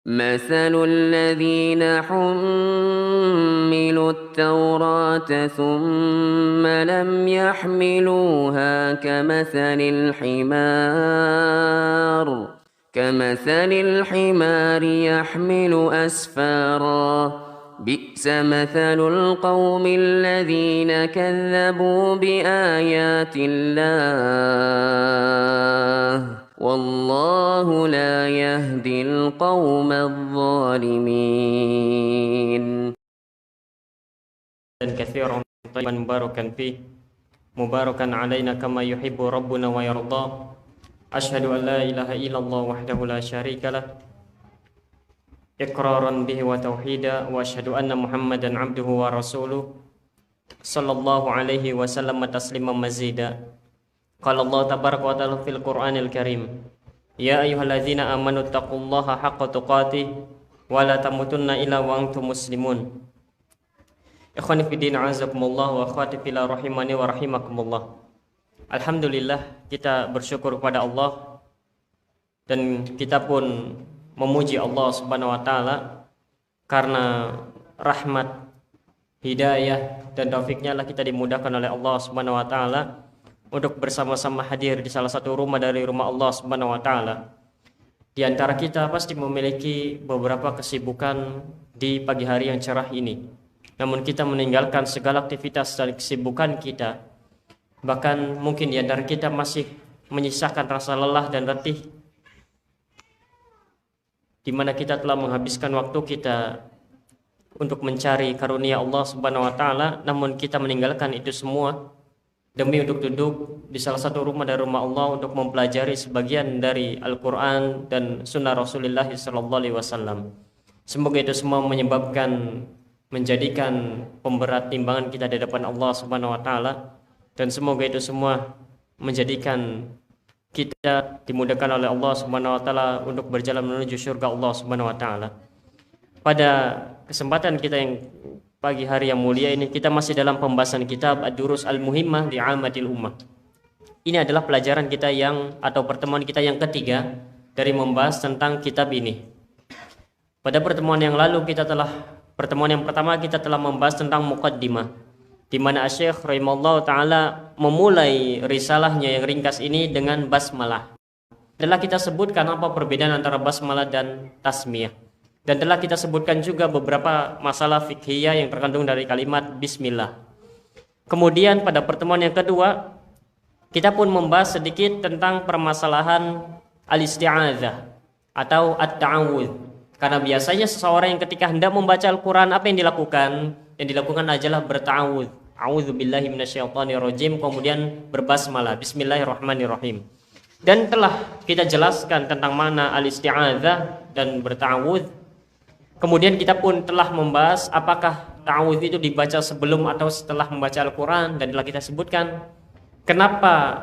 مثل الذين حملوا التوراة ثم لم يحملوها كمثل الحمار يحمل أسفارا بئس مثل القوم الذين كذبوا بآيات الله والله لا يهدي القوم الظالمين. كثيرا طيبا مباركا فيه مباركا علينا كما يحب ربنا ويرضى. أشهد أن لا إله إلا الله وحده لا شريك له إقرارا به وتوحيدا، وأشهد أن محمدا عبده ورسوله صلى الله عليه وسلم تسليما مزيدا. قال الله تبارك وتعالى في القرآن الكريم: يا أيها الذين آمنوا اتقوا الله حق تقاته ولا تموتن إلا وأنتم مسلمون. Ikhwani fi din, azakumullah wa akhwati fillah rahimani wa rahimakumullah. Alhamdulillah, kita bersyukur kepada Allah dan kita pun memuji Allah Subhanahu wa taala karena rahmat, hidayah dan taufiknya lah kita dimudahkan oleh Allah Subhanahu wa taala untuk bersama-sama hadir di salah satu rumah dari rumah Allah Subhanahu wa taala. Di antara kita pasti memiliki beberapa kesibukan di pagi hari yang cerah ini. Namun kita meninggalkan segala aktivitas dan kesibukan kita. Bahkan mungkin di antara kita masih menyisakan rasa lelah dan letih, di mana kita telah menghabiskan waktu kita untuk mencari karunia Allah Subhanahu wa taala, namun kita meninggalkan itu semua demi untuk duduk di salah satu rumah dari rumah Allah untuk mempelajari sebagian dari Al-Quran dan Sunnah Rasulullah SAW. Semoga itu semua menjadikan pemberat timbangan kita di depan Allah Subhanahu wa taala, dan semoga itu semua menjadikan kita dimudahkan oleh Allah Subhanahu wa taala untuk berjalan menuju surga Allah Subhanahu wa taala. Pada kesempatan kita yang pagi hari yang mulia ini, kita masih dalam pembahasan kitab Ad-Durus Al-Muhimmah li 'Ammatil Ummah. Ini adalah pelajaran kita atau pertemuan kita yang ketiga dari membahas tentang kitab ini. Pada pertemuan yang lalu pertemuan yang pertama kita telah membahas tentang muqaddimah, di mana Asy-Syaikh rahimallahu taala memulai risalahnya yang ringkas ini dengan basmalah. Telah kita sebutkan apa perbedaan antara basmalah dan tasmiyah, dan telah kita sebutkan juga beberapa masalah fikhiyah yang terkandung dari kalimat bismillah. Kemudian pada pertemuan yang kedua kita pun membahas sedikit tentang permasalahan al-isti'adzah atau at-ta'awudz. Karena biasanya seseorang yang ketika hendak membaca Al-Quran, apa yang dilakukan? Yang dilakukan adalah berta'awudz. A'udzubillahi minasyaitonirrajim, kemudian berbasmalah, bismillahirrahmanirrahim. Dan telah kita jelaskan tentang mana al-isti'adzah dan berta'awudz. Kemudian kita pun telah membahas apakah ta'awudz itu dibaca sebelum atau setelah membaca Al-Quran, dan telah kita sebutkan kenapa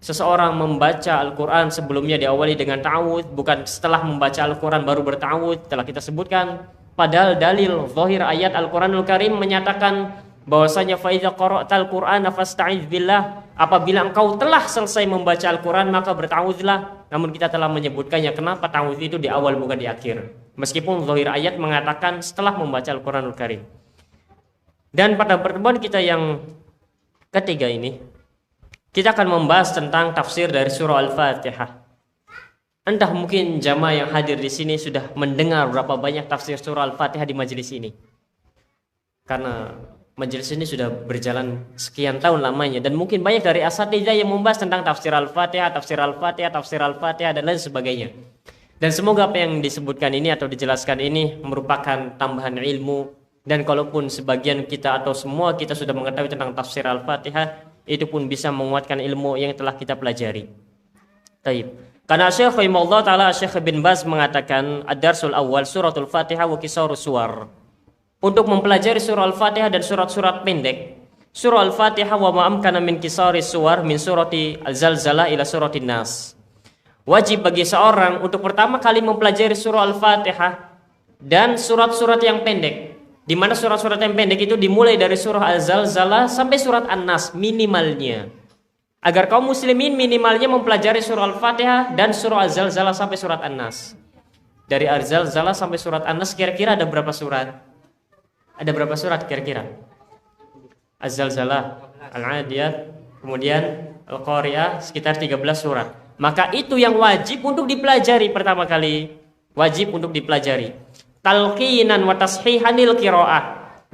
seseorang membaca Al-Quran sebelumnya diawali dengan ta'awudz, bukan setelah membaca Al-Quran baru berta'awudz. Telah kita sebutkan, padahal dalil zahir ayat Al-Quranul Karim menyatakan bahwasanya fa idza qara'tal Qur'ana fasta'iz billah, apabila engkau telah selesai membaca Al-Quran maka berta'awudzlah. Namun kita telah menyebutkannya kenapa ta'awudz itu di awal bukan di akhir, meskipun zahir ayat mengatakan setelah membaca Al-Quranul Karim. Dan pada pertemuan kita yang ketiga ini kita akan membahas tentang tafsir dari surah Al-Fatihah. Entah mungkin jamaah yang hadir di sini sudah mendengar berapa banyak tafsir surah Al-Fatihah di majelis ini. Karena majelis ini sudah berjalan sekian tahun lamanya, dan mungkin banyak dari asatidzah yang membahas tentang tafsir Al-Fatihah, tafsir Al-Fatihah, tafsir Al-Fatihah dan lain sebagainya. Dan semoga apa yang disebutkan ini atau dijelaskan ini merupakan tambahan ilmu, dan kalaupun sebagian kita atau semua kita sudah mengetahui tentang tafsir Al-Fatihah, itu pun bisa menguatkan ilmu yang telah kita pelajari. Taib. Karena Syekh rahimahullah taala, Syekh bin Baz mengatakan ad-darsul awal suratul Fatihah wa qisarus suwar. Untuk mempelajari surah Al-Fatihah dan surat-surat pendek, surah Al-Fatihah wa ma'amkana min qisaris suwar min surati Al-Zalzalah ila suratin Nas. Wajib bagi seorang untuk pertama kali mempelajari surah Al-Fatihah dan surat-surat yang pendek, di mana surat-surat yang pendek itu dimulai dari surah Al-Zalzalah sampai surat An-Nas minimalnya. Agar kaum muslimin minimalnya mempelajari surah Al-Fatihah dan surah Al-Zalzalah sampai surat An-Nas. Dari Az-Zalzalah sampai surat An-Nas kira-kira ada berapa surat? Ada berapa surat kira-kira? Az-Zalzalah, Al-Adiyat, kemudian Al-Qari'ah sekitar 13 surat. Maka itu yang wajib untuk dipelajari pertama kali. Wajib untuk dipelajari. Talqinan wa tashihanil qiraah.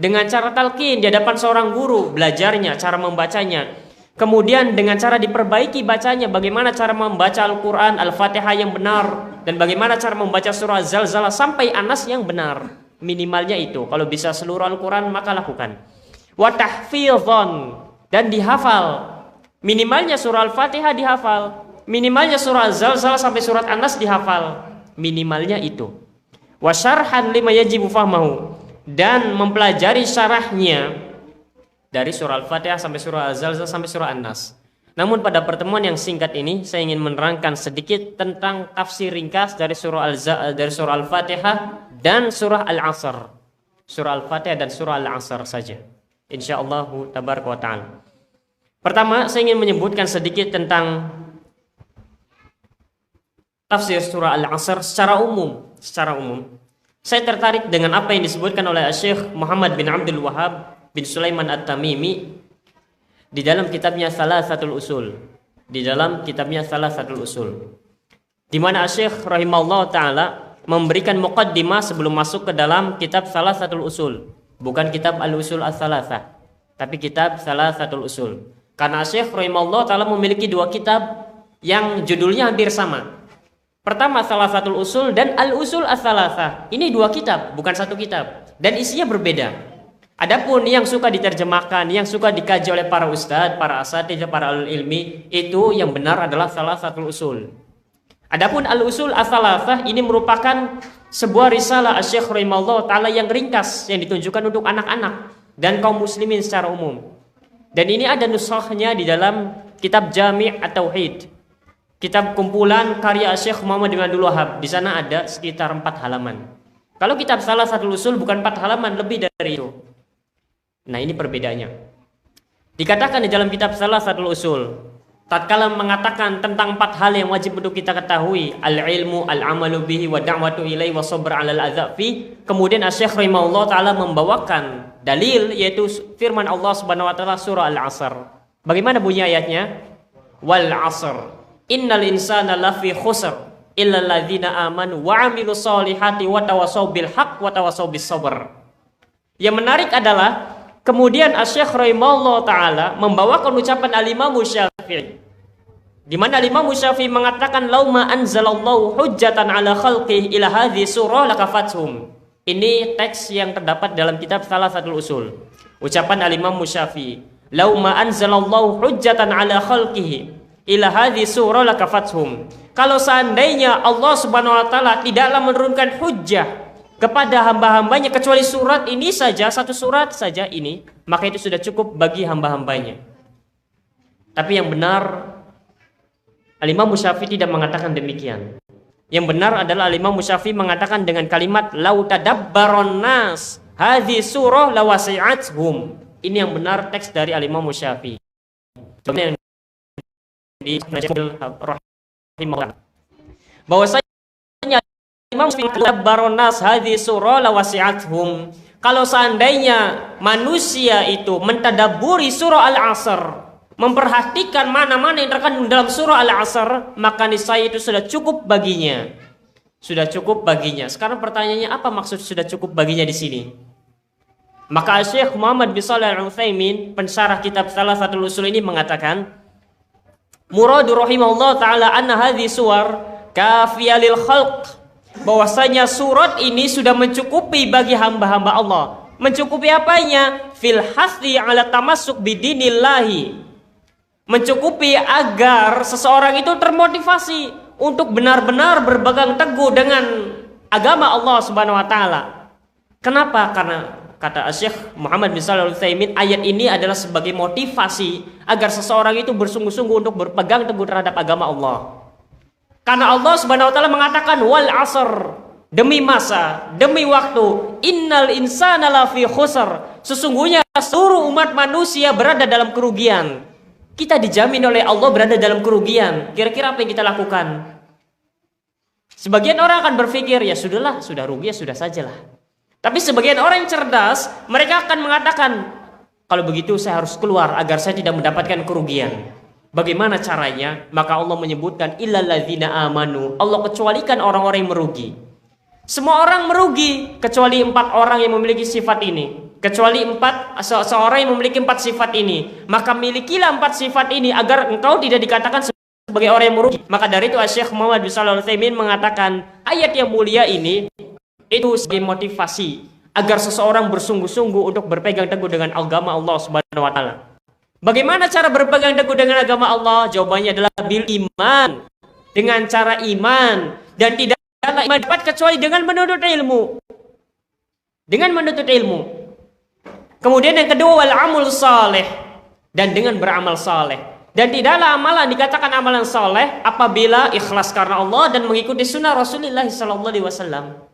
Dengan cara talqin di hadapan seorang guru, belajarnya, cara membacanya. Kemudian dengan cara diperbaiki bacanya, bagaimana cara membaca Al-Quran, Al-Fatihah yang benar, dan bagaimana cara membaca surah Zalzalah sampai Anas yang benar. Minimalnya itu. Kalau bisa seluruh Al-Quran maka lakukan. Wa tahfidhon, dan dihafal. Minimalnya surah Al-Fatihah dihafal. Minimalnya surah Zalzalah sampai surat Anas dihafal. Minimalnya itu. Wa syarhan lima yajibu fahmahu, dan mempelajari syarahnya dari surah Al-Fatihah sampai surah Az-Zalzalah sampai surah An-Nas. Namun pada pertemuan yang singkat ini saya ingin menerangkan sedikit tentang tafsir ringkas dari surah Al-Fatihah dan surah Al-Asr. Surah Al-Fatihah dan surah Al-Asr saja. Insyaallah tabaraka wa ta'ala. Pertama, saya ingin menyebutkan sedikit tentang tafsir surah Al-Asr secara umum. Saya tertarik dengan apa yang disebutkan oleh Syekh Muhammad bin Abdul Wahhab bin Sulaiman At-Tamimi di dalam kitabnya Thalathatul Usul. Di mana Syekh rahimahullah taala memberikan muqaddimah sebelum masuk ke dalam kitab Thalathatul Usul. Bukan kitab Al-Usul Ats-Tsalatsah, tapi kitab Thalathatul Usul. Karena Syekh rahimahullah taala memiliki dua kitab yang judulnya hampir sama. Pertama Thalathatul Usul dan Al-Usul Ats-Tsalatsah. Ini dua kitab, bukan satu kitab, dan isinya berbeda. Adapun yang suka diterjemahkan, yang suka dikaji oleh para ustadz, para asatidz, para alul ilmi, itu yang benar adalah Thalathatul Usul. Adapun Al-Usul Ats-Tsalatsah ini merupakan sebuah risalah Syekh rahimahullah taala yang ringkas yang ditunjukkan untuk anak-anak dan kaum muslimin secara umum. Dan ini ada nuskhahnya di dalam kitab Jami' At-Tauhid. Kitab kumpulan karya Syekh Muhammad bin Abdul Wahhab. Di sana ada sekitar 4 halaman. Kalau kitab Thalathatul Usul bukan 4 halaman, lebih dari itu. Nah, ini perbedaannya. Dikatakan di dalam kitab Thalathatul Usul, tatkala mengatakan tentang 4 hal yang wajib untuk kita ketahui, al-ilmu, al-amalu bihi, wa da'watu ilaihi, wa sabr 'alal adza fi. Kemudian Asy-Syaikh rahimahullah taala membawakan dalil, yaitu firman Allah Subhanahu wa taala surah Al-Asr. Bagaimana bunyi ayatnya? Wal 'asr innal insana lafi khusr illa alladzina amanu wa 'amilus solihati wa tawassaw bil haqq wa tawassaw bis sabr. Yang menarik adalah kemudian Asy-Syaikh rahimahullah taala membawakan ucapan Al-Imam Syafi'i, di mana Al-Imam Syafi'i mengatakan lauma anzalallahu hujjatan ala khalqihi ila hadhihi surah lakafathum. Ini teks yang terdapat dalam kitab Thalathatul Usul. Ucapan Al-Imam Syafi'i, lauma anzalallahu hujjatan ala khalqihi ila hadhihi surah lakafathum. Kalau seandainya Allah Subhanahu wa taala tidaklah menurunkan hujjah kepada hamba-hambanya kecuali surat ini saja, satu surat saja ini, maka itu sudah cukup bagi hamba-hambanya. Tapi yang benar, Al-Imam Syafi'i tidak mengatakan demikian. Yang benar adalah Al-Imam Syafi'i mengatakan dengan kalimat lau tadabbaron nas hadhihi surah lawasi'athum. Ini yang benar teks dari Al-Imam Syafi'i. Yang di rahimahullah bahwasanya Imam Baronas hadis surah lawasi'athum. Kalau seandainya manusia itu mentadabburi surah Al-Asr, memperhatikan mana-mana yang terkandung dalam surah Al-Asr, maka niscaya itu sudah cukup baginya. Sudah cukup baginya. Sekarang pertanyaannya, apa maksud sudah cukup baginya di sini? Maka Syekh Muhammad bin Shalih Al-Utsaimin, pensyarah kitab Thalathatul Usul ini mengatakan, muradu rahimahullah ta'ala anna hadhi suwar kafiyah lil khalq, bahwasanya surat ini sudah mencukupi bagi hamba-hamba Allah. Mencukupi apanya? Fil hasdi ala tamassuk bidinillahi, mencukupi agar seseorang itu termotivasi untuk benar-benar berpegang teguh dengan agama Allah Subhanahu wa taala. Kenapa? Karena kata Syekh Muhammad bin Shalih Al-Utsaimin, ayat ini adalah sebagai motivasi agar seseorang itu bersungguh-sungguh untuk berpegang teguh terhadap agama Allah. Karena Allah Subhanahu wa taala mengatakan wal 'asr, demi masa, demi waktu, innal insana lafi khusr, sesungguhnya seluruh umat manusia berada dalam kerugian. Kita dijamin oleh Allah berada dalam kerugian. Kira-kira apa yang kita lakukan? Sebagian orang akan berpikir, ya sudahlah, sudah rugi ya sudah sajalah. Tapi sebagian orang yang cerdas, mereka akan mengatakan, kalau begitu saya harus keluar agar saya tidak mendapatkan kerugian. Bagaimana caranya? Maka Allah menyebutkan illal ladzina amanu. Allah kecualikan orang-orang yang merugi. Semua orang merugi kecuali 4 orang yang memiliki sifat ini. Kecuali seorang yang memiliki 4 sifat ini. Maka milikilah 4 sifat ini agar engkau tidak dikatakan sebagai orang yang merugi. Maka dari itu Syekh Muhammad bin Shalih Al-Utsaimin mengatakan ayat yang mulia ini itu sebagai motivasi agar seseorang bersungguh-sungguh untuk berpegang teguh dengan agama Allah Subhanahu wa taala. Bagaimana cara berpegang teguh dengan agama Allah? Jawabannya adalah bil iman. Dengan cara iman, dan tidak iman dapat kecuali dengan menuntut ilmu. Dengan menuntut ilmu. Kemudian yang kedua wal amul saleh, dan dengan beramal saleh. Dan tidaklah amalan dikatakan amalan saleh apabila ikhlas karena Allah dan mengikuti sunnah Rasulullah SAW.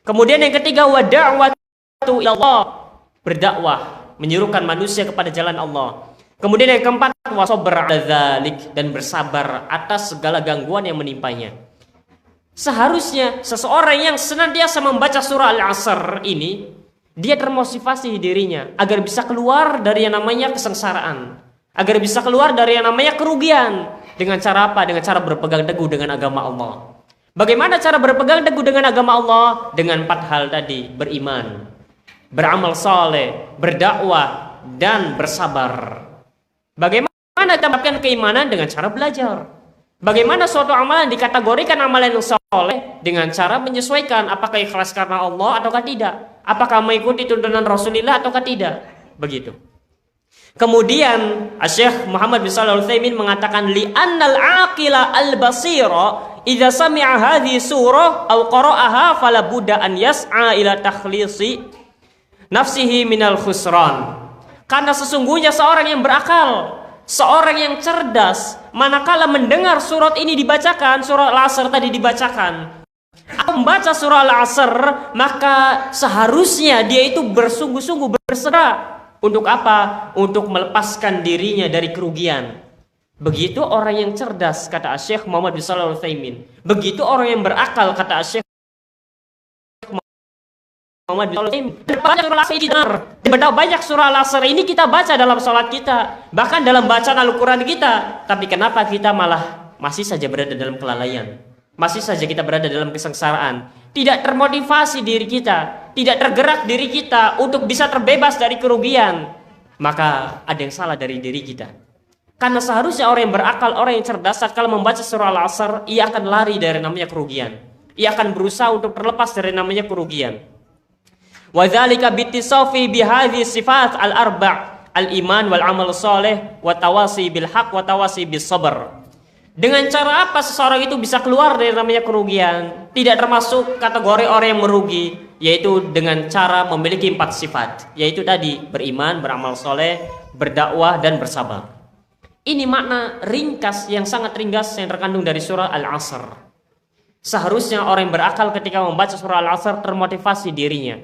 Kemudian yang ketiga wa da'watu ilallah, berdakwah, menyuruhkan manusia kepada jalan Allah. Kemudian yang keempat wa sabr 'ala dzalik, dan bersabar atas segala gangguan yang menimpanya. Seharusnya seseorang yang senantiasa membaca surah Al-Asr ini, dia termotivasi dirinya agar bisa keluar dari yang namanya kesengsaraan, agar bisa keluar dari yang namanya kerugian. Dengan cara apa? Dengan cara berpegang teguh dengan agama Allah. Bagaimana cara berpegang teguh dengan agama Allah? Dengan 4 hal tadi: beriman, beramal saleh, berdakwah, dan bersabar. Bagaimana kita mendapatkan keimanan? Dengan cara belajar. Bagaimana suatu amalan dikategorikan amalan yang soleh? Dengan cara menyesuaikan apakah ikhlas karena Allah ataukah tidak, apakah mengikuti tuntunan Rasulullah ataukah tidak. Begitu. Kemudian Syekh Muhammad bin Shalih Al-Utsaimin mengatakan li'annal aqila al-basira idza sami'a hadhihi surah aw qara'aha fala budda an yas'a ila takhlisi nafsihi minal khusran. Karena sesungguhnya seorang yang berakal, seorang yang cerdas, manakala mendengar surat ini dibacakan, surah Al-Asr tadi dibacakan, atau membaca surah Al-Asr, maka seharusnya dia itu bersungguh-sungguh berserah. Untuk apa? Untuk melepaskan dirinya dari kerugian. Begitu orang yang cerdas, kata Syekh Muhammad bin Shalih Al-Utsaimin. Begitu orang yang berakal, kata Syekh Muhammad bin Shalih Al-Utsaimin. Banyak surah Al-Asr ini kita baca dalam salat kita, bahkan dalam bacaan Al-Quran kita. Tapi kenapa kita malah masih saja berada dalam kelalaian? Masih saja kita berada dalam kesengsaraan. Tidak termotivasi diri kita, tidak tergerak diri kita untuk bisa terbebas dari kerugian. Maka ada yang salah dari diri kita. Karena seharusnya orang yang berakal, orang yang cerdas, kalau membaca surah Al-Asr, ia akan lari dari namanya kerugian. Ia akan berusaha untuk terlepas dari namanya kerugian. Wa dzalika bittisafi bihadhihi sifat al-arba' al-iman wal amal shalih wa tawasi bil haqq wa tawasi bis sabr. Dengan cara apa seseorang itu bisa keluar dari namanya kerugian? Tidak termasuk kategori orang yang merugi, yaitu dengan cara memiliki 4 sifat, yaitu tadi beriman, beramal soleh, berdakwah, dan bersabar. Ini makna ringkas yang sangat ringkas yang terkandung dari surah Al-Asr. Seharusnya orang yang berakal ketika membaca surah Al-Asr termotivasi dirinya,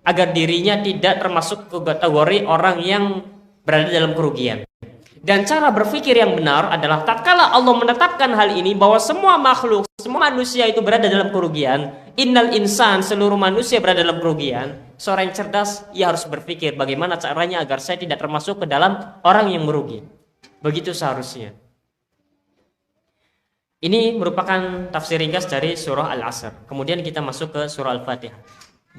agar dirinya tidak termasuk ke kategori orang yang berada dalam kerugian. Dan cara berpikir yang benar adalah tatkala Allah menetapkan hal ini bahwa semua makhluk, semua manusia itu berada dalam kerugian, innal insan, seluruh manusia berada dalam kerugian. Seorang yang cerdas, ia harus berpikir bagaimana caranya agar saya tidak termasuk ke dalam orang yang merugi. Begitu seharusnya. Ini merupakan tafsir ringkas dari surah Al-Asr. Kemudian kita masuk ke surah Al-Fatihah.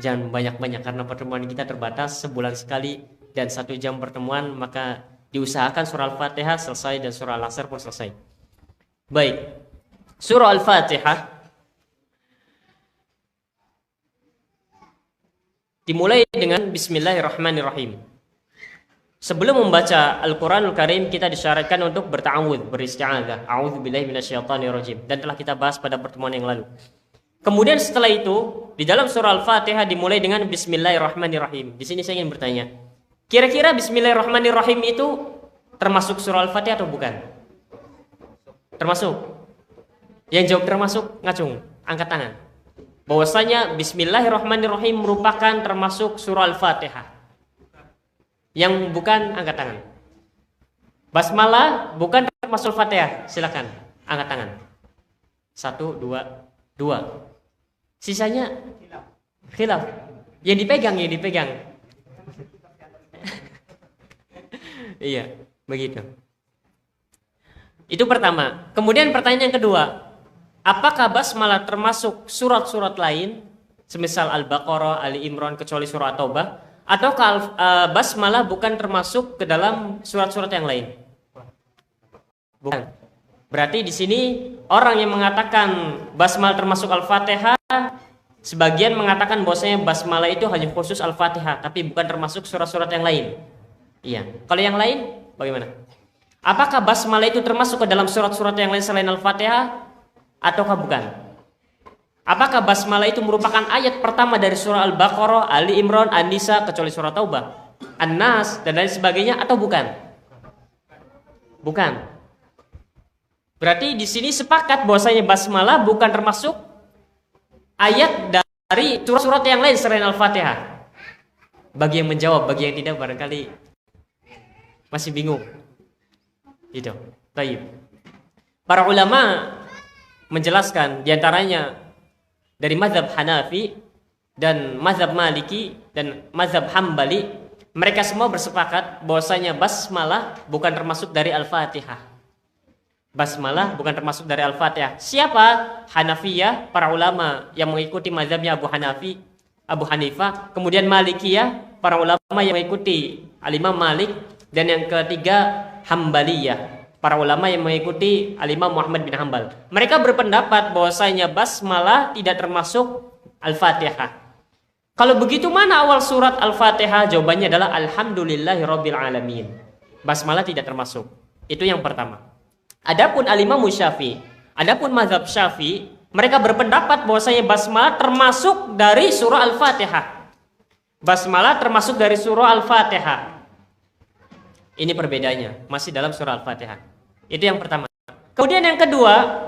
Jangan banyak-banyak karena pertemuan kita terbatas sebulan sekali dan 1 jam pertemuan, maka diusahakan surah Al-Fatihah selesai dan surah Al-Asr pun selesai. Baik, surah Al-Fatihah dimulai dengan Bismillahirrahmanirrahim. Sebelum membaca Al-Quranul Karim, kita disyaratkan untuk berta'awudz, beristi'adzah. A'udzubillahi minasyaitonirrajim. Dan telah kita bahas pada pertemuan yang lalu. Kemudian setelah itu, di dalam surah Al-Fatihah dimulai dengan Bismillahirrahmanirrahim. Di sini saya ingin bertanya, kira-kira Bismillahirrahmanirrahim itu termasuk surah Al-Fatihah atau bukan? Termasuk? Yang jawab termasuk, ngacung, angkat tangan. Bahwasanya Bismillahirrahmanirrahim merupakan termasuk surah Al-Fatihah. Yang bukan, angkat tangan. Basmalah bukan termasuk Fatihah, silakan angkat tangan. 1, 2. 2. Sisanya khilaf. Yang dipegang. Iya, begitu. Itu pertama. Kemudian pertanyaan yang kedua, apakah basmalah termasuk surat-surat lain, semisal Al-Baqarah, Ali Imran kecuali surah Taubah, ataukah basmalah bukan termasuk ke dalam surat-surat yang lain? Bukan. Berarti di sini orang yang mengatakan basmalah termasuk Al-Fatihah, sebagian mengatakan bahwasanya basmalah itu hanya khusus Al-Fatihah, tapi bukan termasuk surat-surat yang lain. Iya. Kalau yang lain bagaimana? Apakah basmalah itu termasuk ke dalam surat-surat yang lain selain Al-Fatihah ataukah bukan? Apakah basmalah itu merupakan ayat pertama dari surah Al-Baqarah, Ali Imran, An-Nisa kecuali surah Taubah, An-Nas dan lain sebagainya atau bukan? Bukan. Berarti di sini sepakat bahwasanya basmalah bukan termasuk ayat dari surat-surat yang lain selain Al-Fatihah. Bagi yang menjawab, bagi yang tidak barangkali masih bingung. Itu. Baik. Para ulama menjelaskan diantaranya dari mazhab Hanafi dan mazhab Maliki dan mazhab Hambali, mereka semua bersepakat bahwasanya basmalah bukan termasuk dari Al-Fatihah. Basmalah bukan termasuk dari Al-Fatihah. Siapa? Hanafiyah, para ulama yang mengikuti mazhabnya Abu Hanifah, kemudian Malikiyah, para ulama yang mengikuti Al-Imam Malik, dan yang ketiga Hambaliyah, para ulama yang mengikuti Al-Imam Muhammad bin Hambal. Mereka berpendapat bahwasanya basmalah tidak termasuk Al-Fatihah. Kalau begitu mana awal surat Al-Fatihah? Jawabannya adalah Alhamdulillahirabbil alamin. Basmalah tidak termasuk. Itu yang pertama. Adapun Al-Imam Syafi'i, adapun mazhab Syafi'i, mereka berpendapat bahwasanya basmalah termasuk dari surah Al-Fatihah. Basmalah termasuk dari surah Al-Fatihah. Ini perbedaannya, masih dalam surah Al-Fatihah. Itu yang pertama. Kemudian yang kedua,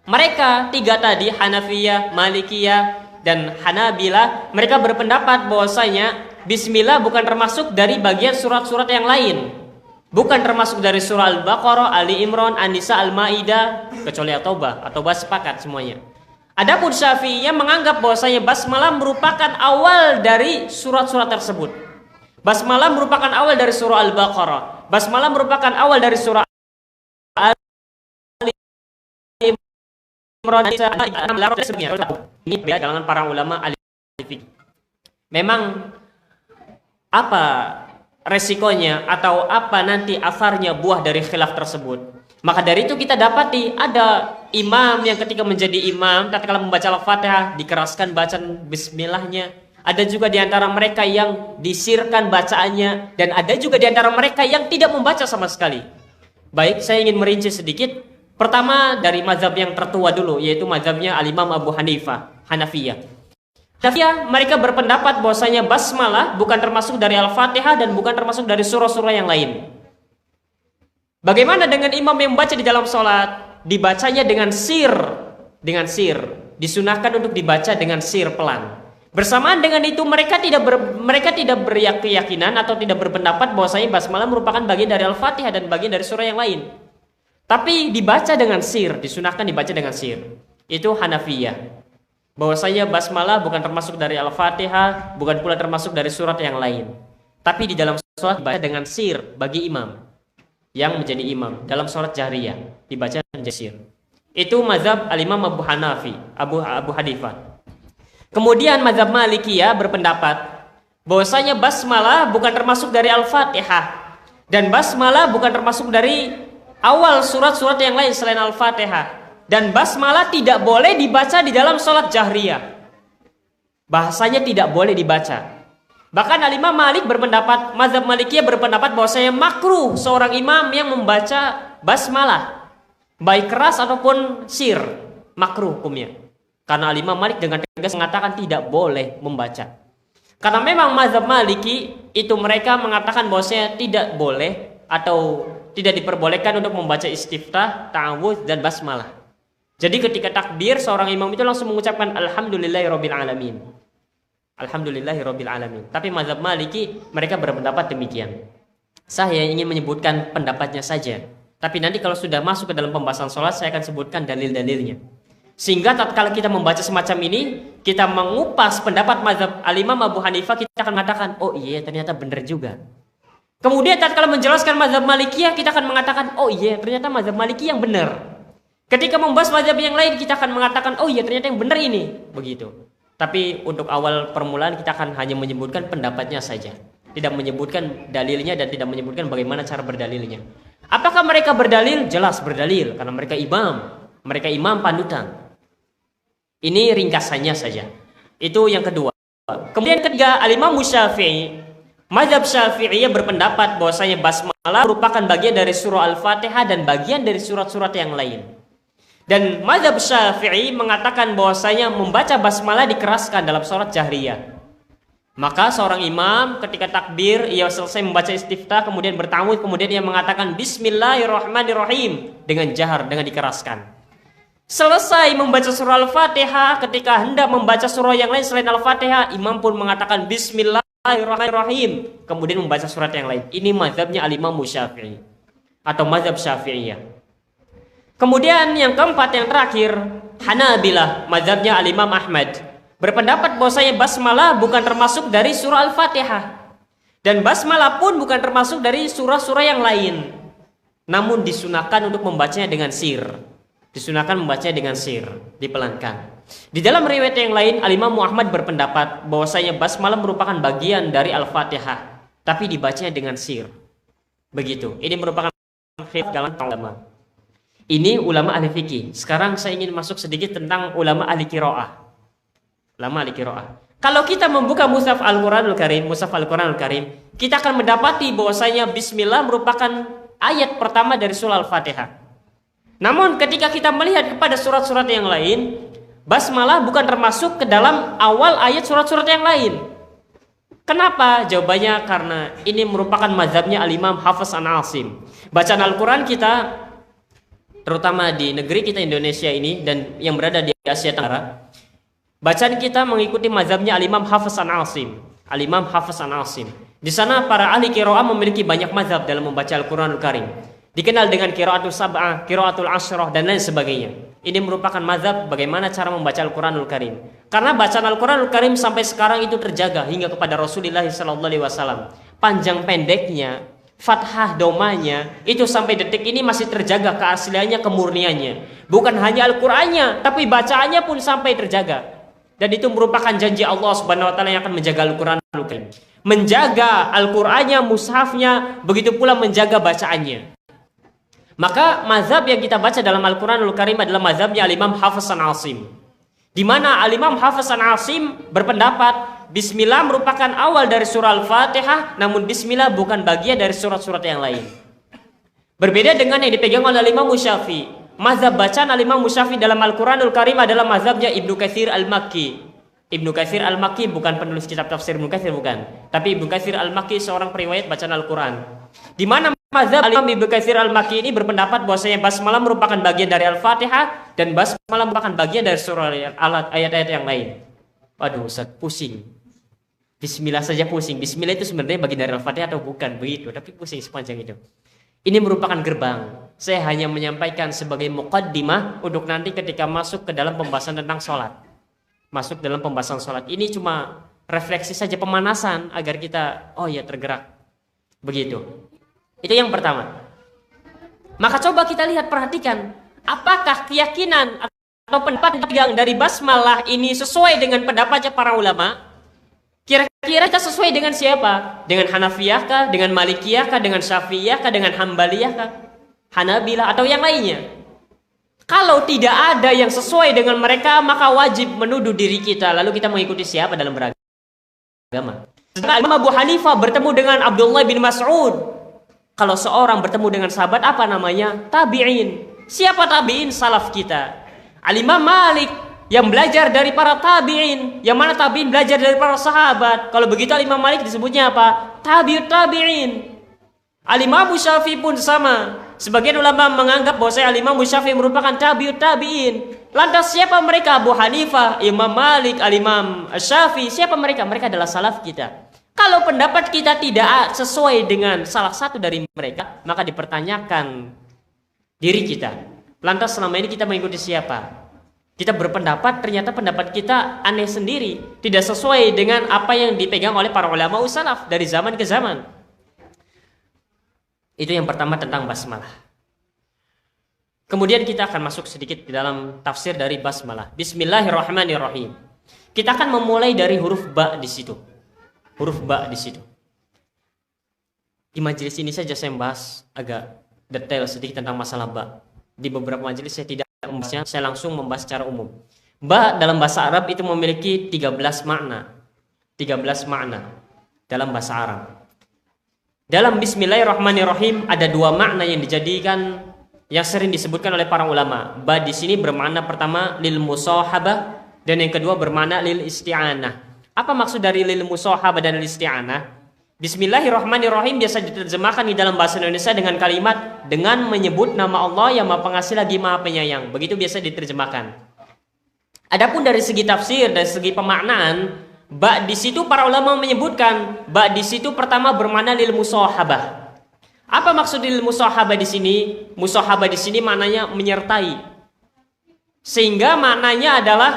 mereka tiga tadi, Hanafiyah, Malikiyah, dan Hanabilah, mereka berpendapat bahwasanya Bismillah bukan termasuk dari bagian surat-surat yang lain. Bukan termasuk dari surah Al-Baqarah, Ali Imran, An-Nisa, Al-Maidah, kecuali At-Taubah. At-Taubah sepakat semuanya. Adapun Syafi'iyah menganggap bahwasanya basmalah merupakan awal dari surat-surat tersebut. Basmalah merupakan awal dari surah Al-Baqarah. Basmalah merupakan awal dari surah Ali Imran. Ini beda dengan para ulama ahli fikih. Memang apa resikonya atau apa nanti asarnya buah dari khilaf tersebut? Maka dari itu kita dapati ada imam yang ketika menjadi imam tatkala membaca Al-Fatihah dikeraskan bacaan bismillahnya. Ada juga di antara mereka yang disirkan bacaannya, dan ada juga di antara mereka yang tidak membaca sama sekali. Baik, saya ingin merinci sedikit. Pertama dari mazhab yang tertua dulu, yaitu mazhabnya Al-Imam Abu Hanifah, Hanafiyah. Hanafiyah mereka berpendapat bahwasanya basmalah bukan termasuk dari Al-Fatihah dan bukan termasuk dari surah-surah yang lain. Bagaimana dengan imam yang membaca di dalam sholat? Dibacanya dengan sir, disunahkan untuk dibaca dengan sir pelan. Bersamaan dengan itu mereka tidak berkeyakinan atau tidak berpendapat bahwasanya basmalah merupakan bagian dari Al-Fatihah dan bagian dari surah yang lain. Tapi dibaca dengan sir, disunahkan dibaca dengan sir. Itu Hanafiyah. Bahwasanya basmalah bukan termasuk dari Al-Fatihah, bukan pula termasuk dari surat yang lain. Tapi di dalam sholat dibaca dengan sir bagi imam yang menjadi imam dalam sholat jahriyah, dibaca dengan sir. Itu mazhab Al-Imam Abu Hanifah. Kemudian mazhab Malikiyah berpendapat bahwasanya basmalah bukan termasuk dari Al-Fatihah dan basmalah bukan termasuk dari awal surat-surat yang lain selain Al-Fatihah, dan basmalah tidak boleh dibaca di dalam sholat jahriyah. Bahasanya tidak boleh dibaca. Bahkan Al-Imam Malik berpendapat, mazhab Malikiyah berpendapat bahwasanya makruh seorang imam yang membaca basmalah baik keras ataupun sir, makruh hukumnya. Karena Al-Imam Malik dengan tegas mengatakan tidak boleh membaca. Karena memang mazhab Maliki itu mereka mengatakan bahwasanya tidak boleh atau tidak diperbolehkan untuk membaca istiftah, ta'awudz dan basmalah. Jadi ketika takbir seorang imam itu langsung mengucapkan Alhamdulillahirabbil alamin. Alhamdulillahirabbil alamin. Tapi mazhab Maliki mereka berpendapat demikian. Saya ingin menyebutkan pendapatnya saja. Tapi nanti kalau sudah masuk ke dalam pembahasan sholat saya akan sebutkan dalil-dalilnya. Sehingga tatkala kita membaca semacam ini, kita mengupas pendapat mazhab Al-Imam Abu Hanifah, kita akan mengatakan, oh iya ternyata benar juga. Kemudian tatkala menjelaskan mazhab Malikiyah, kita akan mengatakan, oh iya ternyata mazhab Maliki yang benar. Ketika membahas mazhab yang lain, kita akan mengatakan, oh iya ternyata yang benar ini. Begitu. Tapi untuk awal permulaan kita akan hanya menyebutkan pendapatnya saja. Tidak menyebutkan dalilnya dan tidak menyebutkan bagaimana cara berdalilnya. Apakah mereka berdalil? Jelas berdalil. Karena mereka imam. Mereka imam panutan. Ini ringkasannya saja. Itu yang kedua. Kemudian ketiga, Al-Imam Syafi'i, mazhab Syafi'iyah berpendapat bahwasanya basmalah merupakan bagian dari surah Al-Fatihah dan bagian dari surat-surat yang lain. Dan mazhab Syafi'i mengatakan bahwasanya membaca basmalah dikeraskan dalam salat jahriyah. Maka seorang imam ketika takbir, ia selesai membaca istiftah, kemudian bertawud, kemudian ia mengatakan Bismillahirrahmanirrahim dengan jahar, dengan dikeraskan. Selesai membaca surah Al-Fatihah, ketika hendak membaca surah yang lain selain Al-Fatihah, imam pun mengatakan Bismillahirrahmanirrahim, kemudian membaca surat yang lain. Ini mazhabnya Al-Imam Syafi'i atau mazhab Syafi'iyah. Kemudian yang keempat, yang terakhir, Hanabilah, mazhabnya Al-Imam Ahmad, berpendapat bahwasanya basmalah bukan termasuk dari surah Al-Fatihah. Dan basmalah pun bukan termasuk dari surah-surah yang lain. Namun disunahkan untuk membacanya dengan sir. Disunahkan membacanya dengan sir, dipelankan. Di dalam riwayat yang lain, Al-Imam Muhammad berpendapat bahwasanya basmalah merupakan bagian dari Al-Fatihah, tapi dibacanya dengan sir. Begitu. Ini merupakan khilaf dalam ulama. Ini ulama ahli fikih. Sekarang saya ingin masuk sedikit tentang ulama ahli qiraah. Ulama ahli qiraah. Kalau kita membuka mushaf Al-Qur'anul Karim, mushaf Al-Qur'anul Karim, kita akan mendapati bahwasanya bismillah merupakan ayat pertama dari surah Al-Fatihah. Namun ketika kita melihat kepada surat-surat yang lain, basmalah bukan termasuk ke dalam awal ayat surat-surat yang lain. Kenapa? Jawabannya karena ini merupakan mazhabnya Al-Imam Hafiz an Asim. Bacaan Al-Quran kita, terutama di negeri kita Indonesia ini dan yang berada di Asia Tenggara, bacaan kita mengikuti mazhabnya Al-Imam Hafiz an Asim. Al-Imam Hafiz an Asim. Di sana para ahli qiraah memiliki banyak mazhab dalam membaca Al-Quranul Karim. Dikenal dengan qiraatul sab'ah, qiraatul asyrah dan lain sebagainya. Ini merupakan mazhab bagaimana cara membaca Al-Quranul Karim. Karena bacaan Al-Quranul Karim sampai sekarang itu terjaga hingga kepada Rasulullah SAW. Panjang pendeknya, fathah domanya, itu sampai detik ini masih terjaga keasliannya, kemurniannya. Bukan hanya Al-Qur'annya, tapi bacaannya pun sampai terjaga. Dan itu merupakan janji Allah Subhanahu wa taala yang akan menjaga Al-Qur'anul Karim. Menjaga Al-Qur'annya, mushafnya, begitu pula menjaga bacaannya. Maka mazhab yang kita baca dalam Al-Quranul Karim adalah mazhabnya Al-Imam Hafiz an Asim. Di mana Al-Imam Hafiz an Asim berpendapat Bismillah merupakan awal dari surah Al-Fatihah, namun Bismillah bukan bagian dari surat-surat yang lain. Berbeda dengan yang dipegang oleh Al-Imam Syafi'i. Mazhab bacaan Al-Imam Syafi'i dalam Al-Quranul Karim adalah mazhabnya Ibnu Katsir Al-Makki. Ibnu Katsir Al-Makki bukan penulis kitab tafsir Ibnu Katsir, bukan. Tapi Ibnu Katsir Al-Makki seorang periwayat bacaan Al-Quran. Di mana mazhab Al-Imam Ibnu Katsir Al-Makki ini berpendapat bahwasanya basmalah merupakan bagian dari Al-Fatihah dan basmalah merupakan bagian dari surah ayat-ayat yang lain. Waduh, Ustaz, pusing. Bismillah saja pusing. Bismillah itu sebenarnya bagian dari Al-Fatihah atau bukan? Begitu, tapi pusing sepanjang itu. Ini merupakan gerbang. Saya hanya menyampaikan sebagai muqaddimah untuk nanti ketika masuk ke dalam pembahasan tentang sholat. Masuk dalam pembahasan sholat. Ini cuma refleksi saja, pemanasan agar kita, oh ya, tergerak. Begitu. Itu yang pertama. Maka coba kita lihat, perhatikan, apakah keyakinan atau pendapat yang dari basmalah ini sesuai dengan pendapatnya para ulama? Kira-kira kita sesuai dengan siapa? Dengan Hanafiyah kah? Dengan Malikiyah kah? Dengan Syafi'iyah kah? Dengan Hambaliyah kah? Hanabilah atau yang lainnya? Kalau tidak ada yang sesuai dengan mereka, maka wajib menuduh diri kita. Lalu kita mengikuti siapa dalam beragama? Imam Abu Hanifah bertemu dengan Abdullah bin Mas'ud. Kalau seorang bertemu dengan sahabat, apa namanya? Tabi'in. Siapa tabi'in? Salaf kita. Al-Imam Malik yang belajar dari para tabi'in. Yang mana tabi'in belajar dari para sahabat. Kalau begitu Al-Imam Malik disebutnya apa? Tabi'ut tabi'in. Al-Imam Syafi'i pun sama. Sebagian ulama menganggap bahwa Al-Imam Syafi'i merupakan tabi'ut tabi'in. Lantas siapa mereka? Abu Hanifah, Imam Malik, Al-Imam Syafi'i. Siapa mereka? Mereka adalah salaf kita. Kalau pendapat kita tidak sesuai dengan salah satu dari mereka, maka dipertanyakan diri kita. Lantas selama ini kita mengikuti siapa? Kita berpendapat, ternyata pendapat kita aneh sendiri, tidak sesuai dengan apa yang dipegang oleh para ulama salaf dari zaman ke zaman. Itu yang pertama tentang basmalah. Kemudian kita akan masuk sedikit di dalam tafsir dari basmalah. Bismillahirrahmanirrahim. Kita akan memulai dari huruf ba di situ. Huruf ba di situ. Di majelis ini saja saya membahas agak detail sedikit tentang masalah ba. Di beberapa majelis saya tidak membahasnya, saya langsung membahas secara umum. Ba dalam bahasa Arab itu memiliki 13 makna. 13 makna dalam bahasa Arab. Dalam Bismillahirrahmanirrahim ada 2 makna yang dijadikan, yang sering disebutkan oleh para ulama. Ba di sini bermakna pertama lil musahabah dan yang kedua bermakna lil isti'anah. Apa maksud dari lil musahabah dan lil isti'anah? Bismillahirrahmanirrahim biasa diterjemahkan di dalam bahasa Indonesia dengan kalimat dengan menyebut nama Allah yang Maha Pengasih lagi Maha Penyayang. Begitu biasa diterjemahkan. Adapun dari segi tafsir, dari segi pemaknaan, ba di situ para ulama menyebutkan ba di situ pertama bermakna lil musahabah. Apa maksud lil musahabah di sini? Musahabah di sini maknanya menyertai. Sehingga maknanya adalah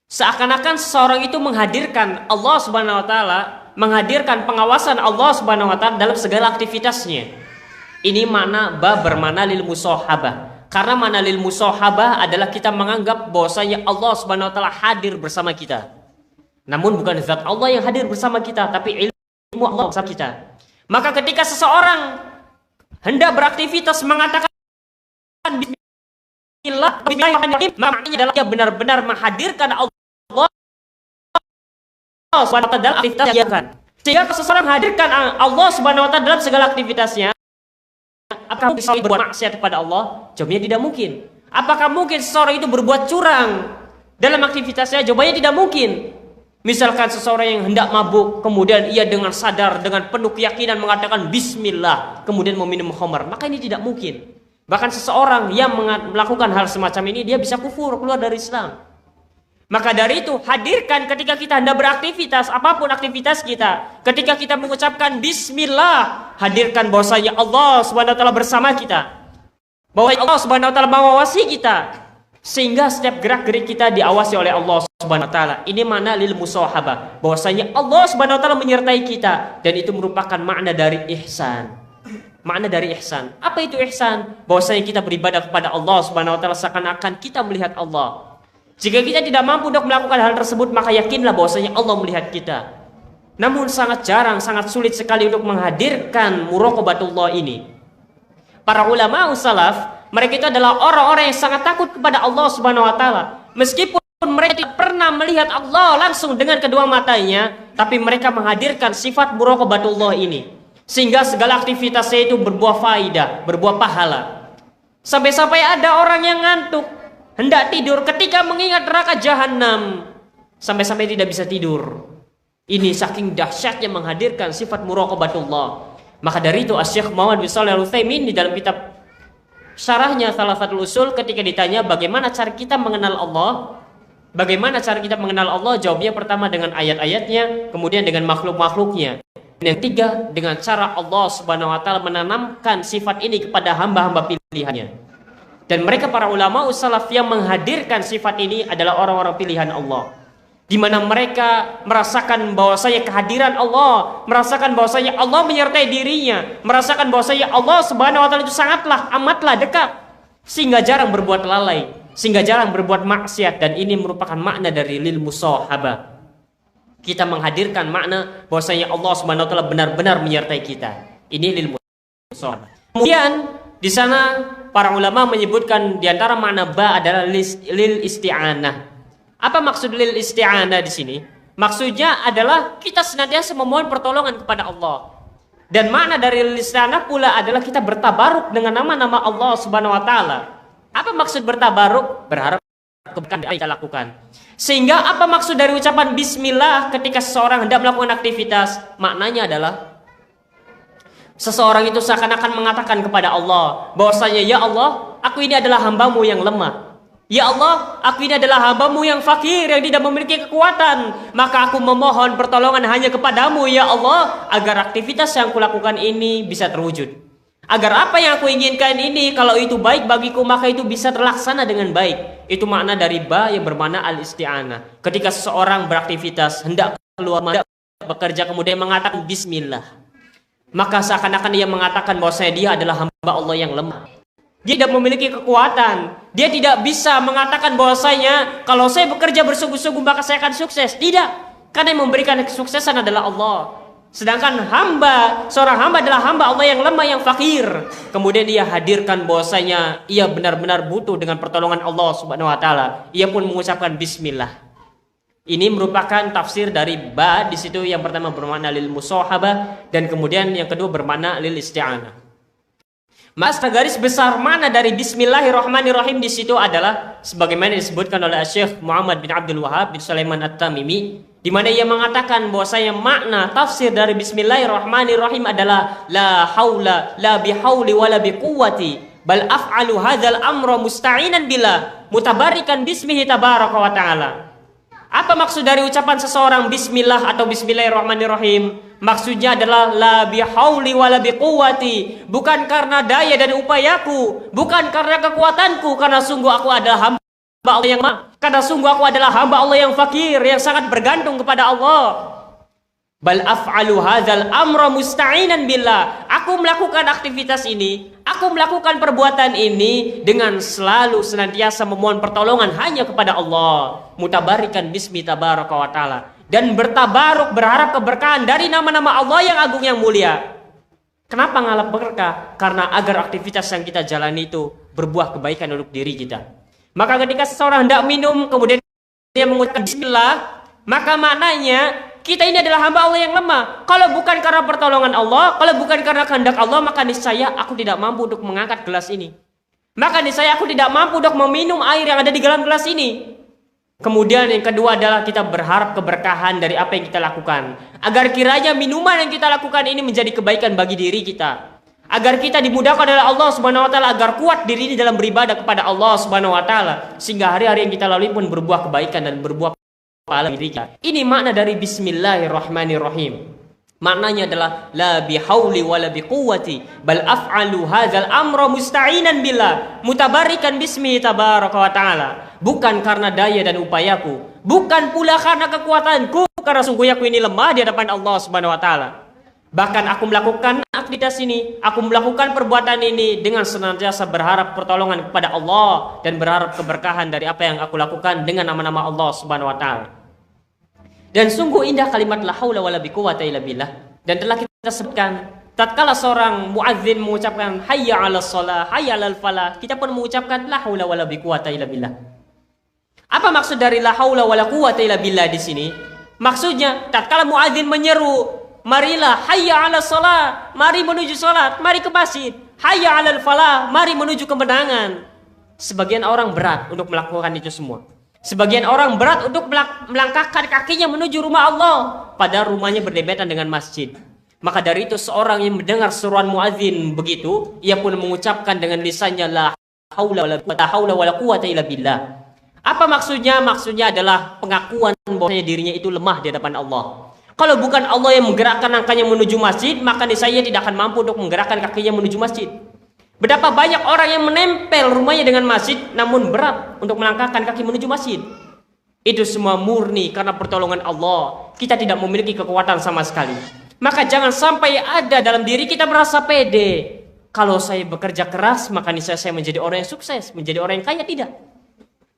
seakan-akan seseorang itu menghadirkan Allah Subhanahu wa taala, menghadirkan pengawasan Allah Subhanahu wa taala dalam segala aktivitasnya. Ini makna ba bermakna lil musahabah. Karena makna lil musahabah adalah kita menganggap bahwasanya Allah Subhanahu wa taala hadir bersama kita. Namun bukan zat Allah yang hadir bersama kita, tapi ilmu Allah bersama kita. Maka ketika seseorang hendak beraktivitas mengatakan bismillahirrahmanirrahim, maknanya adalah dia benar-benar menghadirkan Allah Subhanahu wa taala dalam aktivitas yang dilakukan. Sehingga seseorang menghadirkan Allah Subhanahu wa taala dalam segala aktivitasnya, apakah mungkin seseorang berbuat maksiat kepada Allah? Jawabnya tidak mungkin. Apakah mungkin seseorang itu berbuat curang dalam aktivitasnya? Jawabannya tidak mungkin. Misalkan seseorang yang hendak mabuk, kemudian ia dengan sadar, dengan penuh keyakinan mengatakan bismillah, kemudian meminum khamar, maka ini tidak mungkin. Bahkan seseorang yang melakukan hal semacam ini, dia bisa kufur, keluar dari Islam. Maka dari itu, hadirkan ketika kita hendak beraktivitas, apapun aktivitas kita, ketika kita mengucapkan bismillah, hadirkan bahwasanya Allah Subhanahu wa taala bersama kita. Bahwa Allah Subhanahu wa taala mengawasi kita. Sehingga setiap gerak-gerik kita diawasi oleh Allah Subhanahu wa taala. Ini makna lil musahabah, bahwasanya Allah Subhanahu wa taala menyertai kita, dan itu merupakan makna dari ihsan. Makna dari ihsan. Apa itu ihsan? Bahwasanya kita beribadah kepada Allah Subhanahu wa taala seakan-akan kita melihat Allah. Jika kita tidak mampu untuk melakukan hal tersebut, maka yakinlah bahwasanya Allah melihat kita. Namun sangat jarang, sangat sulit sekali untuk menghadirkan muraqabatullah ini. Para ulama salaf, mereka itu adalah orang-orang yang sangat takut kepada Allah Subhanahu wa taala. Meskipun mereka tidak pernah melihat Allah langsung dengan kedua matanya, tapi mereka menghadirkan sifat muraqabatullah ini. Sehingga segala aktivitasnya itu berbuah faidah, berbuah pahala. Sampai-sampai ada orang yang ngantuk, hendak tidur ketika mengingat neraka jahanam, sampai-sampai tidak bisa tidur. Ini saking dahsyatnya menghadirkan sifat muraqabatullah. Maka dari itu Asy-Syaikh Muhammad bin Shalih Al-Utsaimin di dalam kitab syarahnya Thalathatul Usul ketika ditanya bagaimana cara kita mengenal Allah, bagaimana cara kita mengenal Allah, jawabnya pertama dengan ayat-ayatnya, kemudian dengan makhluk-makhluknya. Yang ketiga, dengan cara Allah Subhanahu wa taala menanamkan sifat ini kepada hamba-hamba pilihannya. Dan mereka para ulama salaf yang menghadirkan sifat ini adalah orang-orang pilihan Allah. Di mana mereka merasakan bahwasanya kehadiran Allah, merasakan bahwasanya Allah menyertai dirinya, merasakan bahwasanya Allah Subhanahu wa taala itu sangatlah amatlah dekat, sehingga jarang berbuat lalai, sehingga jarang berbuat maksiat, dan ini merupakan makna dari lil musahabah. Kita menghadirkan makna bahwasanya Allah Subhanahu wa taala benar-benar menyertai kita. Ini lil musahabah. Kemudian di sana para ulama menyebutkan di antara makna ba adalah lil isti'anah. Apa maksud lil isti'anah di sini? Maksudnya adalah kita senantiasa memohon pertolongan kepada Allah. Dan makna dari lil isti'anah pula adalah kita bertabaruk dengan nama-nama Allah Subhanahu wa taala. Apa maksud bertabaruk? Berharap kebaikan yang kita lakukan. Sehingga apa maksud dari ucapan bismillah ketika seseorang hendak melakukan aktivitas? Maknanya adalah seseorang itu seakan-akan mengatakan kepada Allah bahwasanya, ya Allah, aku ini adalah hambamu yang lemah. Ya Allah, aku ini adalah hambamu yang fakir, yang tidak memiliki kekuatan. Maka aku memohon pertolongan hanya kepadamu, ya Allah, agar aktivitas yang kulakukan ini bisa terwujud. Agar apa yang aku inginkan ini, kalau itu baik bagiku, maka itu bisa terlaksana dengan baik. Itu makna dari ba yang bermakna al-isti'anah. Ketika seseorang beraktivitas, hendak keluar, hendak bekerja, kemudian mengatakan bismillah, maka seakan-akan dia mengatakan bahwa dia adalah hamba Allah yang lemah. Dia tidak memiliki kekuatan. Dia tidak bisa mengatakan bahwasanya kalau saya bekerja bersungguh-sungguh maka saya akan sukses. Tidak. Karena yang memberikan kesuksesan adalah Allah. Sedangkan seorang hamba adalah hamba Allah yang lemah, yang fakir. Kemudian dia hadirkan bahwasanya ia benar-benar butuh dengan pertolongan Allah Subhanahu wa taala. Ia pun mengucapkan bismillah. Ini merupakan tafsir dari ba di situ, yang pertama bermakna lil musahabah dan kemudian yang kedua bermakna lil isti'anah. Mas garis besar mana dari bismillahirrahmanirrahim di situ adalah sebagaimana disebutkan oleh Syekh Muhammad bin Abdul Wahab bin Sulaiman At-Tamimi, di mana ia mengatakan bahwasanya makna tafsir dari bismillahirrahmanirrahim adalah la haula la bihauli wala biquwwati bal af'alu hadzal amra musta'inan billah mutabarikan bismihi tabaraka wa ta'ala. Apa maksud dari ucapan seseorang bismillah atau bismillahirrahmanirrahim? Maksudnya adalah la bihauli wala biquwwati, bukan karena daya dan upayaku, bukan karena kekuatanku, karena sungguh aku adalah hamba Allah yang lemah, karena sungguh aku adalah hamba Allah yang fakir, yang sangat bergantung kepada Allah. Bal af'alu hadzal amra musta'inan billah. Aku melakukan aktivitas ini, aku melakukan perbuatan ini dengan selalu senantiasa memohon pertolongan hanya kepada Allah. Mutabarikan bismi tabaraka wa ta'ala, dan bertabaruk, berharap keberkahan dari nama-nama Allah yang agung yang mulia. Kenapa ngalap berkah? Karena agar aktivitas yang kita jalani itu berbuah kebaikan untuk diri kita. Maka ketika seseorang hendak minum kemudian dia mengucapkan bismillah, maka maknanya kita ini adalah hamba Allah yang lemah. Kalau bukan karena pertolongan Allah, kalau bukan karena kehendak Allah, maka niscaya aku tidak mampu untuk mengangkat gelas ini. Maka niscaya aku tidak mampu untuk meminum air yang ada di dalam gelas ini. Kemudian yang kedua adalah kita berharap keberkahan dari apa yang kita lakukan, agar kiranya minuman yang kita lakukan ini menjadi kebaikan bagi diri kita, agar kita dimudahkan oleh Allah Subhanahu wa taala, agar kuat diri ini dalam beribadah kepada Allah Subhanahu wa taala, sehingga hari-hari yang kita lalui pun berbuah kebaikan dan berbuah pahala diri kita. Ini makna dari bismillahirrahmanirrahim. Maknanya adalah la bihauli wala biquwwati bal af'alu hadzal amra musta'inan billah mutabarikan bismi tabaraka wa ta'ala. Bukan karena daya dan upayaku, bukan pula karena kekuatanku, karena sungguh aku ini lemah di hadapan Allah Subhanahu wa taala. Bahkan aku melakukan aktivitas ini, aku melakukan perbuatan ini dengan senantiasa berharap pertolongan kepada Allah dan berharap keberkahan dari apa yang aku lakukan dengan nama-nama Allah Subhanahu wa taala. Dan sungguh indah kalimat la haula wala biquwwata illa billah. Dan telah kita sebutkan, tatkala seorang muadzin mengucapkan hayya 'alas shalah, hayya 'alal falah, kita pun mengucapkan la haula wala biquwwata illa billah. Apa maksud dari la haula wala quwwata illa billah di sini? Maksudnya tatkala muadzin menyeru, marilah hayya 'alas shalah, mari menuju salat, mari ke masjid, hayya 'alal falah, mari menuju kemenangan. Sebagian orang berat untuk melakukan itu semua. Sebagian orang berat untuk melangkahkan kakinya menuju rumah Allah, padahal rumahnya berdempetan dengan masjid. Maka dari itu seorang yang mendengar seruan muadzin begitu, ia pun mengucapkan dengan lisannya la haula wala quwwata illa billah. Apa maksudnya? Maksudnya adalah pengakuan bahwasanya dirinya itu lemah di hadapan Allah. Kalau bukan Allah yang menggerakkan langkahnya menuju masjid, maka niscaya tidak akan mampu untuk menggerakkan kakinya menuju masjid. Betapa banyak orang yang menempel rumahnya dengan masjid, namun berat untuk melangkahkan kaki menuju masjid. Itu semua murni karena pertolongan Allah. Kita tidak memiliki kekuatan sama sekali. Maka jangan sampai ada dalam diri kita merasa pede. Kalau saya bekerja keras, maka niscaya saya menjadi orang yang sukses, menjadi orang yang kaya. Tidak.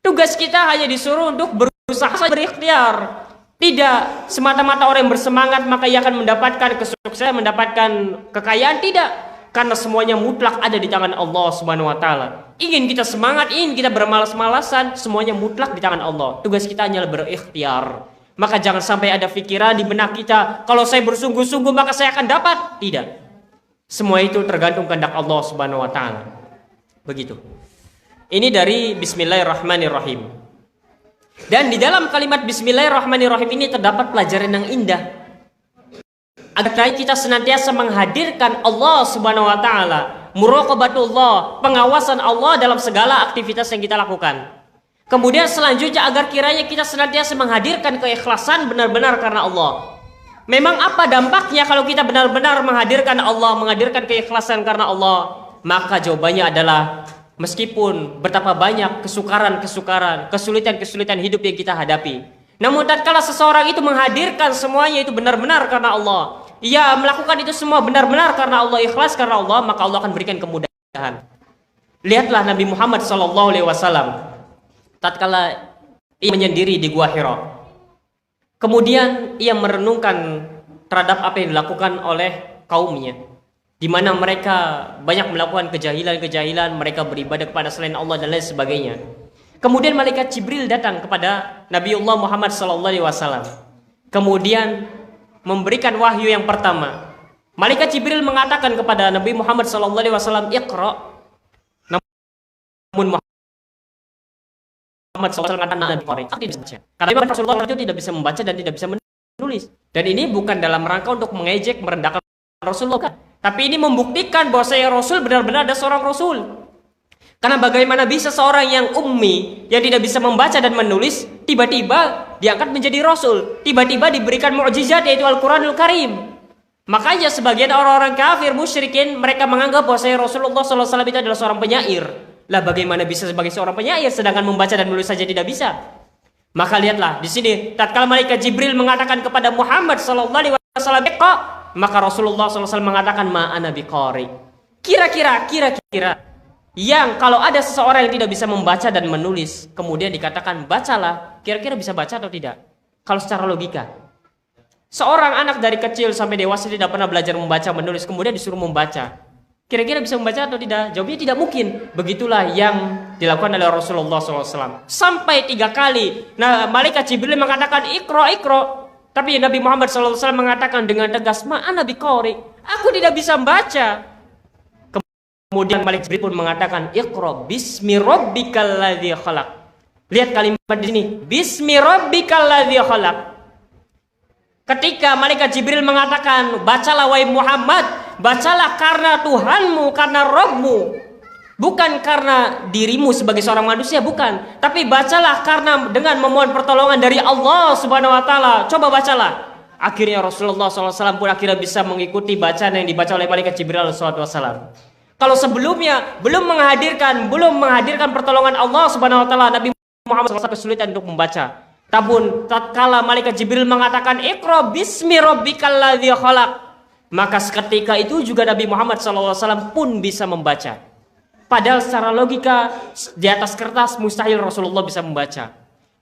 Tugas kita hanya disuruh untuk berusaha berikhtiar. Tidak semata-mata orang yang bersemangat maka ia akan mendapatkan kesuksesan, mendapatkan kekayaan. Tidak. Karena semuanya mutlak ada di tangan Allah Subhanahu wa taala. Ingin kita semangat, ingin kita bermalas-malasan, semuanya mutlak di tangan Allah. Tugas kita hanyalah berikhtiar. Maka jangan sampai ada pikiran di benak kita, kalau saya bersungguh-sungguh maka saya akan dapat. Tidak. Semua itu tergantung kehendak Allah Subhanahu wa taala. Begitu. Ini dari bismillahirrahmanirrahim. Dan di dalam kalimat bismillahirrahmanirrahim ini terdapat pelajaran yang indah. Agar kita senantiasa menghadirkan Allah Subhanahu wa taala, muraqabatullah, pengawasan Allah dalam segala aktivitas yang kita lakukan. Kemudian selanjutnya agar kiranya kita senantiasa menghadirkan keikhlasan benar-benar karena Allah. Memang apa dampaknya kalau kita benar-benar menghadirkan Allah, menghadirkan keikhlasan karena Allah? Maka jawabannya adalah meskipun betapa banyak kesukaran-kesukaran, kesulitan-kesulitan hidup yang kita hadapi, namun tatkala seseorang itu menghadirkan semuanya itu benar-benar karena Allah, ia melakukan itu semua benar-benar karena Allah, ikhlas karena Allah, maka Allah akan berikan kemudahan. Lihatlah Nabi Muhammad SAW tatkala ia menyendiri di Gua Hira, kemudian ia merenungkan terhadap apa yang dilakukan oleh kaumnya, di mana mereka banyak melakukan kejahilan-kejahilan, mereka beribadah kepada selain Allah dan lain sebagainya. Kemudian malaikat Jibril datang kepada Nabiullah Muhammad SAW. Kemudian memberikan wahyu yang pertama. Malaikat Jibril mengatakan kepada Nabi Muhammad SAW, "Iqra." Namun Muhammad SAW mengatakan, karena Rasulullah itu tidak bisa membaca dan tidak bisa menulis. Dan ini bukan dalam rangka untuk mengejek, merendahkan Rasulullah, tapi ini membuktikan bahwa saya Rasul benar-benar ada seorang Rasul. Karena bagaimana bisa seorang yang ummi, yang tidak bisa membaca dan menulis, tiba-tiba diangkat menjadi Rasul, tiba-tiba diberikan mukjizat yaitu Al-Quranul Karim. Makanya sebagian orang-orang kafir musyrikin, mereka menganggap bahwa saya Rasulullah SAW itu adalah seorang penyair. Lah bagaimana bisa sebagai seorang penyair sedangkan membaca dan menulis saja tidak bisa? Maka lihatlah di sini, tatkala malaikat Jibril mengatakan kepada Muhammad SAW, maka Rasulullah SAW mengatakan, "Ma ana biqari." Kira-kira yang kalau ada seseorang yang tidak bisa membaca dan menulis, kemudian dikatakan bacalah, kira-kira bisa baca atau tidak? Kalau secara logika, seorang anak dari kecil sampai dewasa tidak pernah belajar membaca menulis, kemudian disuruh membaca, kira-kira bisa membaca atau tidak? Jawabnya tidak mungkin. Begitulah yang dilakukan oleh Rasulullah SAW sampai 3 kali. Nah, malaikat Jibril mengatakan ikro. Tapi Nabi Muhammad SAW mengatakan dengan tegas, "Ma ana biqari." Aku tidak bisa membaca. Kemudian malaikat Jibril pun mengatakan, "Iqra bismi rabbikal ladzi khalaq." Lihat kalimat di sini, bismi rabbikal ladzi khalaq. Ketika malaikat Jibril mengatakan, "Bacalah wahai Muhammad, bacalah karena Tuhanmu, karena Rabbmu." Bukan karena dirimu sebagai seorang manusia, bukan. Tapi bacalah karena dengan memohon pertolongan dari Allah Subhanahu wa taala. Coba bacalah. Akhirnya Rasulullah SAW pun akhirnya bisa mengikuti bacaan yang dibaca oleh malaikat Jibril alaihi wasallam. Kalau sebelumnya belum menghadirkan pertolongan Allah Subhanahu wa taala, Nabi Muhammad SAW kesulitan untuk membaca. Namun tatkala malaikat Jibril mengatakan Iqra bismi rabbikal ladzi khalaq, maka seketika itu juga Nabi Muhammad SAW pun bisa membaca. Padahal secara logika di atas kertas mustahil Rasulullah bisa membaca.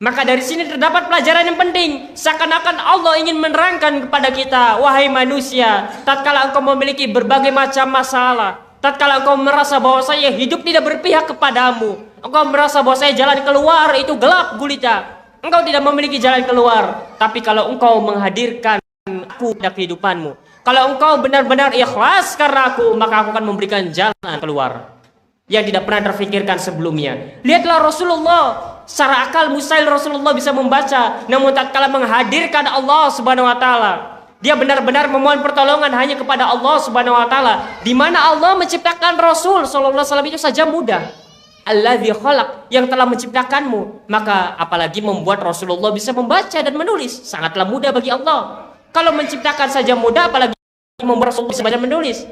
Maka dari sini terdapat pelajaran yang penting. Seakan-akan Allah ingin menerangkan kepada kita, wahai manusia, tatkala engkau memiliki berbagai macam masalah, tatkala engkau merasa bahwa saya hidup tidak berpihak kepadamu, engkau merasa bahwa saya jalan keluar itu gelap gulita, engkau tidak memiliki jalan keluar. Tapi kalau engkau menghadirkan aku pada kehidupanmu, kalau engkau benar-benar ikhlas karena aku, maka aku akan memberikan jalan keluar yang tidak pernah terfikirkan sebelumnya. Lihatlah Rasulullah, secara akal mustahil Rasulullah bisa membaca, namun tatkala menghadirkan Allah Subhanahu wa taala, dia benar-benar memohon pertolongan hanya kepada Allah Subhanahu wa taala, di mana Allah menciptakan Rasul sallallahu alaihi wasallam itu saja mudah. Alladzi khalaq, yang telah menciptakanmu, maka apalagi membuat Rasulullah bisa membaca dan menulis, sangatlah mudah bagi Allah. Kalau menciptakan saja mudah, apalagi membuat Rasulullah bisa baca menulis.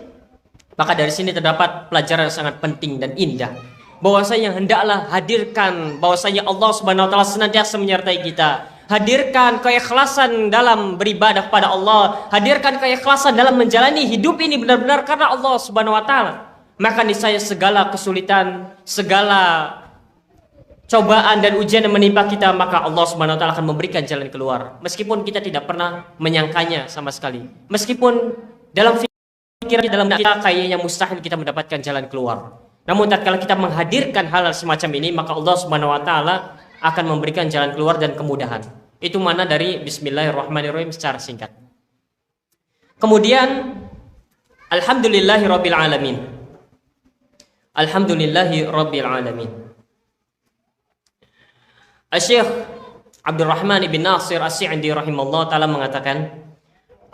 Maka dari sini terdapat pelajaran yang sangat penting dan indah, bahwasanya hendaklah hadirkan bahwasanya Allah Subhanahu wa taala senantiasa menyertai kita. Hadirkan keikhlasan dalam beribadah kepada Allah, hadirkan keikhlasan dalam menjalani hidup ini benar-benar karena Allah Subhanahu wa taala. Maka niscaya segala kesulitan, segala cobaan dan ujian yang menimpa kita, maka Allah Subhanahu wa taala akan memberikan jalan keluar. Meskipun kita tidak pernah menyangkanya sama sekali. Meskipun dalam dalam kita kayaknya mustahil kita mendapatkan jalan keluar. Namun tatkala kita menghadirkan hal semacam ini, maka Allah Subhanahu wa taala akan memberikan jalan keluar dan kemudahan. Itu mana dari bismillahirrahmanirrahim secara singkat. Kemudian alhamdulillahirabbil alamin. Alhamdulillahirabbil alamin. Asy-Syaikh Abdurrahman bin Nasir As-Sa'di rahimallahu taala mengatakan,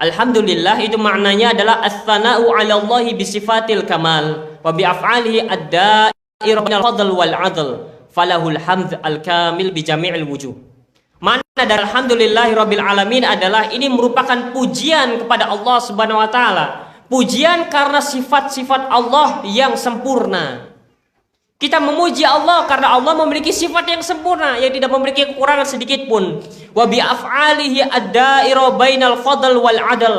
alhamdulillah itu maknanya adalah as-sana'u 'ala Allah bi sifatil kamal wa bi af'alihi ad-da'irah minal fadl wal 'adl falahul hamd al-kamil bi jami'il wujuh. Mana dari alhamdulillahirabbil alamin adalah ini merupakan pujian kepada Allah Subhanahu wa taala. Pujian karena sifat-sifat Allah yang sempurna. Kita memuji Allah karena Allah memiliki sifat yang sempurna yang tidak memiliki kekurangan sedikit pun. Wa bi af'alihi ad-da'iru bainal fadl wal 'adl.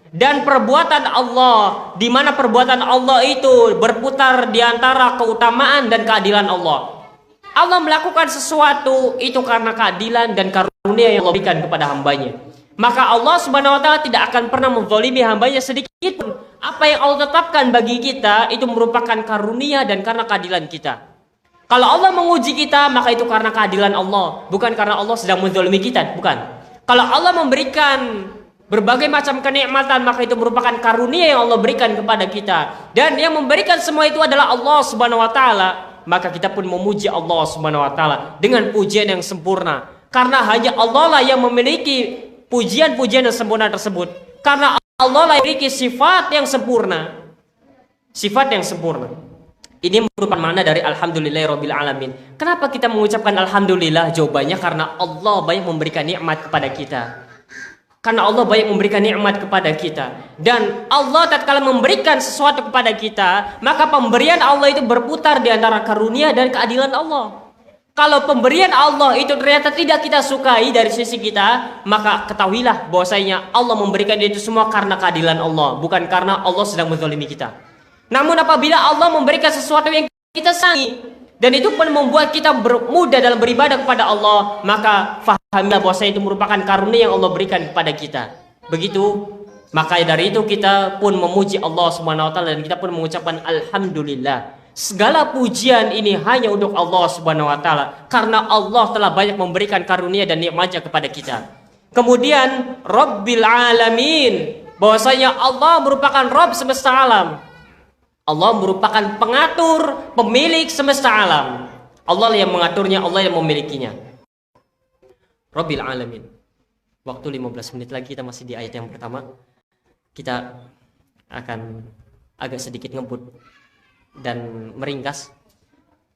Dan perbuatan Allah, di mana perbuatan Allah itu berputar di antara keutamaan dan keadilan Allah. Allah melakukan sesuatu itu karena keadilan dan karunia yang Allah berikan kepada hambanya. Maka Allah Subhanahu wa taala tidak akan pernah menzalimi hambanya sedikit pun. Apa yang Allah tetapkan bagi kita itu merupakan karunia dan karena keadilan kita. Kalau Allah menguji kita, maka itu karena keadilan Allah, bukan karena Allah sedang menzalimi kita, bukan. Kalau Allah memberikan berbagai macam kenikmatan, maka itu merupakan karunia yang Allah berikan kepada kita. Dan yang memberikan semua itu adalah Allah Subhanahu wa taala. Maka kita pun memuji Allah Subhanahu wa taala dengan pujian yang sempurna. Karena hanya Allah lah yang memiliki pujian-pujian yang sempurna tersebut. Karena Allah lah yang memiliki sifat yang sempurna. Sifat yang sempurna. Ini merupakan makna dari alhamdulillahirabbil alamin. Kenapa kita mengucapkan alhamdulillah? Jawabannya karena Allah banyak memberikan nikmat kepada kita. Karena Allah banyak memberikan nikmat kepada kita. Dan Allah tatkala memberikan sesuatu kepada kita, maka pemberian Allah itu berputar di antara karunia dan keadilan Allah. Kalau pemberian Allah itu ternyata tidak kita sukai dari sisi kita, maka ketahuilah bahwasanya Allah memberikan itu semua karena keadilan Allah, bukan karena Allah sedang menzalimi kita. Namun apabila Allah memberikan sesuatu yang kita sayangi, dan itu pun membuat kita mudah dalam beribadah kepada Allah, maka fahamilah bahwasanya itu merupakan karunia yang Allah berikan kepada kita. Begitu, maka dari itu kita pun memuji Allah Subhanahu wa taala dan kita pun mengucapkan alhamdulillah. Segala pujian ini hanya untuk Allah Subhanahu wa taala karena Allah telah banyak memberikan karunia dan nikmatnya kepada kita. Kemudian Rabbil alamin, bahwasanya Allah merupakan Rabb semesta alam. Allah merupakan pengatur, pemilik semesta alam. Allah yang mengaturnya, Allah yang memilikinya. Rabbil alamin. Waktu 15 menit lagi, kita masih di ayat yang pertama. Kita akan agak sedikit ngebut dan meringkas.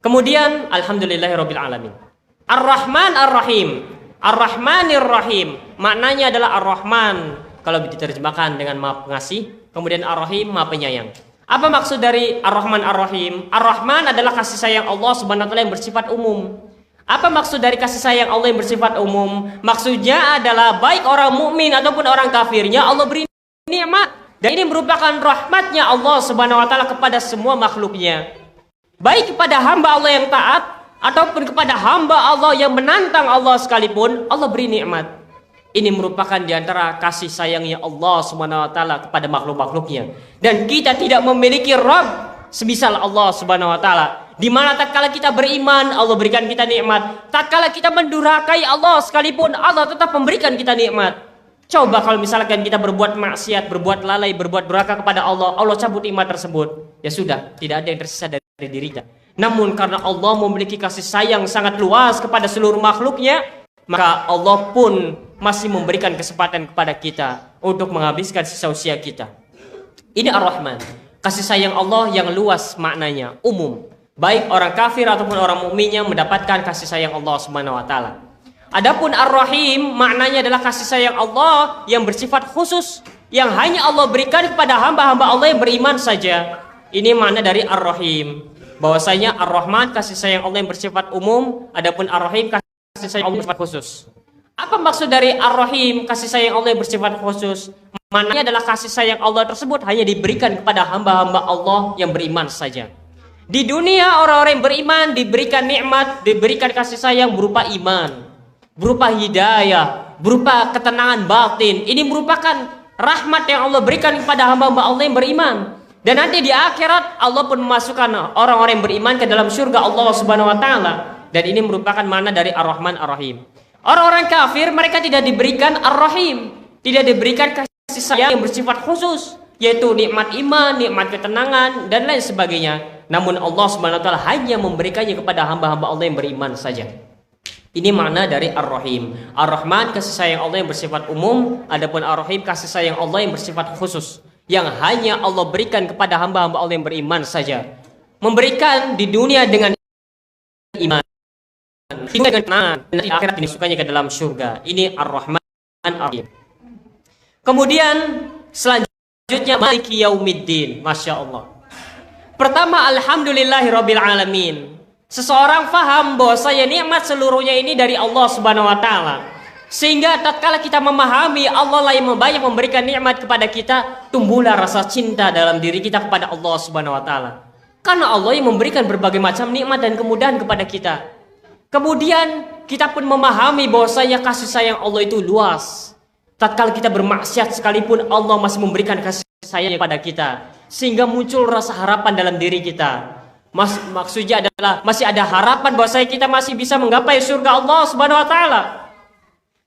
Kemudian alhamdulillahirabbil alamin. Ar-Rahman Ar-Rahim. Ar-Rahmanir Rahim. Maknanya adalah Ar-Rahman kalau diterjemahkan dengan Maha Pengasih, kemudian Ar-Rahim Maha Penyayang. Apa maksud dari Ar-Rahman Ar-Rahim? Ar-Rahman adalah kasih sayang Allah Subhanahu wa taala yang bersifat umum. Apa maksud dari kasih sayang Allah yang bersifat umum? Maksudnya adalah baik orang mukmin ataupun orang kafirnya Allah beri nikmat, dan ini merupakan rahmatnya Allah Subhanahu wa taala kepada semua makhluknya. Baik kepada hamba Allah yang taat ataupun kepada hamba Allah yang menantang Allah sekalipun, Allah beri nikmat. Ini merupakan diantara kasih sayangnya Allah Subhanahu wa taala kepada makhluk-makhluknya. Dan kita tidak memiliki Rabb semisal Allah Subhanahu wa taala. Di mana tatkala kita beriman, Allah berikan kita nikmat. Tatkala kita mendurhakai Allah sekalipun, Allah tetap memberikan kita nikmat. Coba kalau misalkan kita berbuat maksiat, berbuat lalai, berbuat durhaka kepada Allah, Allah cabut nikmat tersebut. Ya sudah, tidak ada yang tersisa dari diri kita. Namun karena Allah memiliki kasih sayang sangat luas kepada seluruh makhluknya, maka Allah pun masih memberikan kesempatan kepada kita untuk menghabiskan sisa usia kita. Ini Ar-Rahman, kasih sayang Allah yang luas maknanya, umum. Baik orang kafir ataupun orang mukminnya mendapatkan kasih sayang Allah Subhanahu wa taala. Adapun Ar-Rahim maknanya adalah kasih sayang Allah yang bersifat khusus, yang hanya Allah berikan kepada hamba-hamba Allah yang beriman saja. Ini makna dari Ar-Rahim, bahwasanya Ar-Rahman kasih sayang Allah yang bersifat umum, adapun Ar-Rahim kasih sayang Allah yang bersifat khusus. Apa maksud dari Ar-Rahim, kasih sayang Allah yang bersifat khusus? Maknanya adalah kasih sayang Allah tersebut hanya diberikan kepada hamba-hamba Allah yang beriman saja. Di dunia orang-orang yang beriman diberikan nikmat, diberikan kasih sayang berupa iman, berupa hidayah, berupa ketenangan batin. Ini merupakan rahmat yang Allah berikan kepada hamba-hamba Allah yang beriman. Dan nanti di akhirat Allah pun memasukkan orang-orang yang beriman ke dalam surga Allah Subhanahu wa taala. Dan ini merupakan makna dari Ar-Rahman Ar-Rahim. Orang-orang kafir mereka tidak diberikan Ar-Rahim, tidak diberikan kasih sayang yang bersifat khusus, yaitu nikmat iman, nikmat ketenangan dan lain sebagainya. Namun Allah Subhanahu wa taala hanya memberikannya kepada hamba-hamba Allah yang beriman saja. Ini makna dari Ar-Rahim. Ar-Rahman kasih sayang Allah yang bersifat umum, adapun Ar-Rahim kasih sayang Allah yang bersifat khusus, yang hanya Allah berikan kepada hamba-hamba Allah yang beriman saja. Memberikan di dunia dengan iman, dengan kemenangan, dan di akhirat dimasukkannya ke dalam surga. Ini Ar-Rahman Ar-Rahim. Kemudian selanjutnya Maliki Yaumiddin. Masya Allah. Pertama, alhamdulillahirabbil alamin. Seseorang faham bahwasanya nikmat seluruhnya ini dari Allah Subhanahu wa taala. Sehingga tatkala kita memahami Allah lah yang banyak memberikan nikmat kepada kita, tumbuhlah rasa cinta dalam diri kita kepada Allah Subhanahu wa taala. Karena Allah yang memberikan berbagai macam nikmat dan kemudahan kepada kita. Kemudian kita pun memahami bahwasanya kasih sayang Allah itu luas. Tatkala kita bermaksiat sekalipun Allah masih memberikan kasih sayang kepada kita, sehingga muncul rasa harapan dalam diri kita. Maksudnya adalah masih ada harapan bahwasanya kita masih bisa menggapai surga Allah Subhanahu wa taala.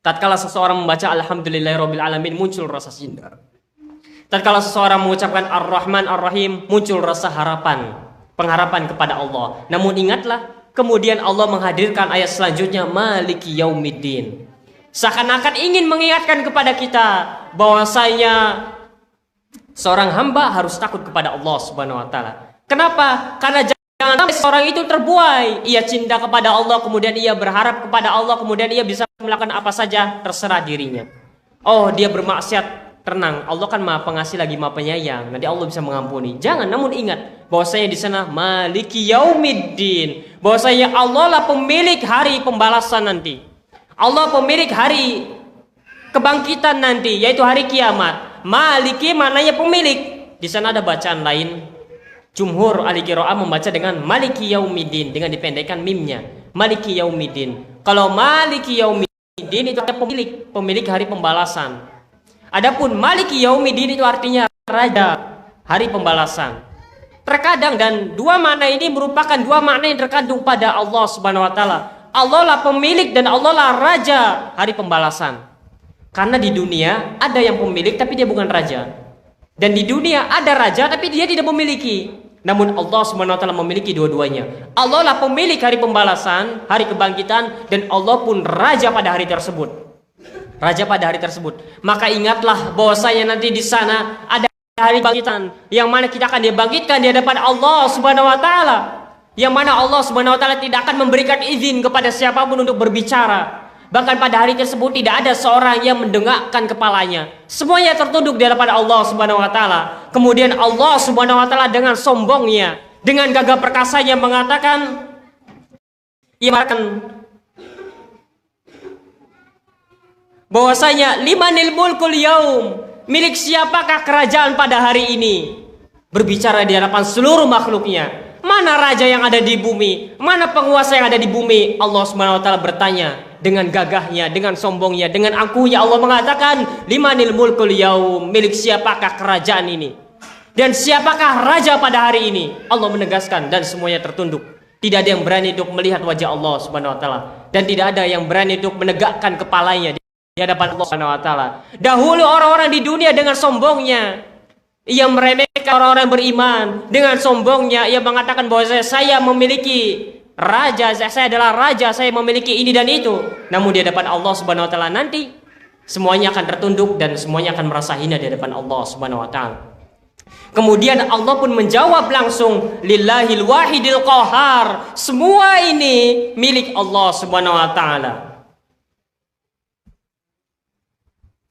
Tatkala seseorang membaca alhamdulillahirabbil alamin, muncul rasa cinta. Tatkala seseorang mengucapkan Ar-Rahman Ar-Rahim, muncul rasa harapan, pengharapan kepada Allah. Namun ingatlah, kemudian Allah menghadirkan ayat selanjutnya Maliki Yaumiddin. Seakan-akan ingin mengingatkan kepada kita bahwasanya seorang hamba harus takut kepada Allah Subhanahu wa taala. Kenapa? Karena jangan sampai seorang itu terbuai. Ia cinta kepada Allah, kemudian ia berharap kepada Allah, kemudian ia bisa melakukan apa saja terserah dirinya. Oh, dia bermaksiat, tenang, Allah kan Maha Pengasih lagi Maha Penyayang. Nanti Allah bisa mengampuni. Jangan, namun ingat bahwasanya di sana Maliki Yaumiddin, bahwasanya Allah lah pemilik hari pembalasan nanti. Allah pemilik hari kebangkitan nanti, yaitu hari kiamat. Maliki maknanya pemilik. Di sana ada bacaan lain. Jumhur ahli qiraah membaca dengan Maliki Yaumiddin dengan dipendekkan mimnya. Maliki Yaumiddin. Kalau Maliki Yaumiddin itu artinya pemilik hari pembalasan. Adapun Maliki Yaumiddin itu artinya raja hari pembalasan. Terkadang dan dua makna ini merupakan dua makna yang terkandung pada Allah Subhanahu wa taala. Allah lah pemilik dan Allah lah raja hari pembalasan. Karena di dunia ada yang pemilik tapi dia bukan raja. Dan di dunia ada raja tapi dia tidak memiliki. Namun Allah Subhanahu wa taala memiliki dua-duanya. Allah lah pemilik hari pembalasan, hari kebangkitan, dan Allah pun raja pada hari tersebut. Raja pada hari tersebut. Maka ingatlah bahwasanya nanti di sana ada hari kebangkitan yang mana kita akan dibangkitkan di hadapan Allah Subhanahu wa taala. Yang mana Allah Subhanahu wa taala tidak akan memberikan izin kepada siapapun untuk berbicara. Bahkan pada hari tersebut tidak ada seorang yang mendengakkan kepalanya. Semuanya tertunduk di hadapan Allah Subhanahu wa taala. Kemudian Allah Subhanahu wa taala dengan sombongnya, dengan gagah perkasanya mengatakan, ia mengatakan bahwasanya limanil mulkul yaum, milik siapakah kerajaan pada hari ini? Berbicara di hadapan seluruh makhluknya. Mana raja yang ada di bumi? Mana penguasa yang ada di bumi? Allah Subhanahu wa taala bertanya dengan gagahnya, dengan sombongnya, dengan angkuhnya. Allah mengatakan, limanil mulkul yaum, milik siapakah kerajaan ini? Dan siapakah raja pada hari ini? Allah menegaskan dan semuanya tertunduk. Tidak ada yang berani untuk melihat wajah Allah Subhanahu wa taala, dan tidak ada yang berani untuk menegakkan kepalanya di hadapan Allah Subhanahu wa taala. Dahulu orang-orang di dunia dengan sombongnya ia meremehkan orang-orang beriman. Dengan sombongnya ia mengatakan bahwa saya memiliki raja, saya adalah raja, saya memiliki ini dan itu. Namun di hadapan Allah Subhanahu wa taala nanti semuanya akan tertunduk dan semuanya akan merasa hina di hadapan Allah Subhanahu wa taala. Kemudian Allah pun menjawab langsung, lillahil wahidil qahar. Semua ini milik Allah Subhanahu wa taala.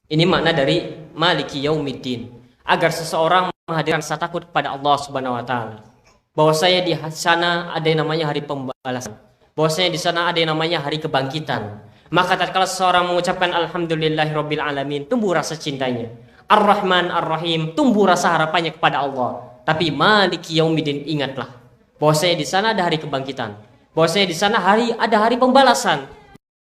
Ini makna dari Maliki Yaumiddin. Agar seseorang menghadirkan rasa takut kepada Allah Subhanahu wa taala. Bahwasanya di sana ada yang namanya hari pembalasan. Bahwasanya di sana ada yang namanya hari kebangkitan. Maka tatkala seseorang mengucapkan alhamdulillahirabbil alamin, tumbuh rasa cintanya. Ar-Rahman Ar-Rahim, tumbuh rasa harapannya kepada Allah. Tapi Maliki Yaumiddin, ingatlah bahwasanya di sana ada hari kebangkitan. Bahwasanya di sana ada hari pembalasan.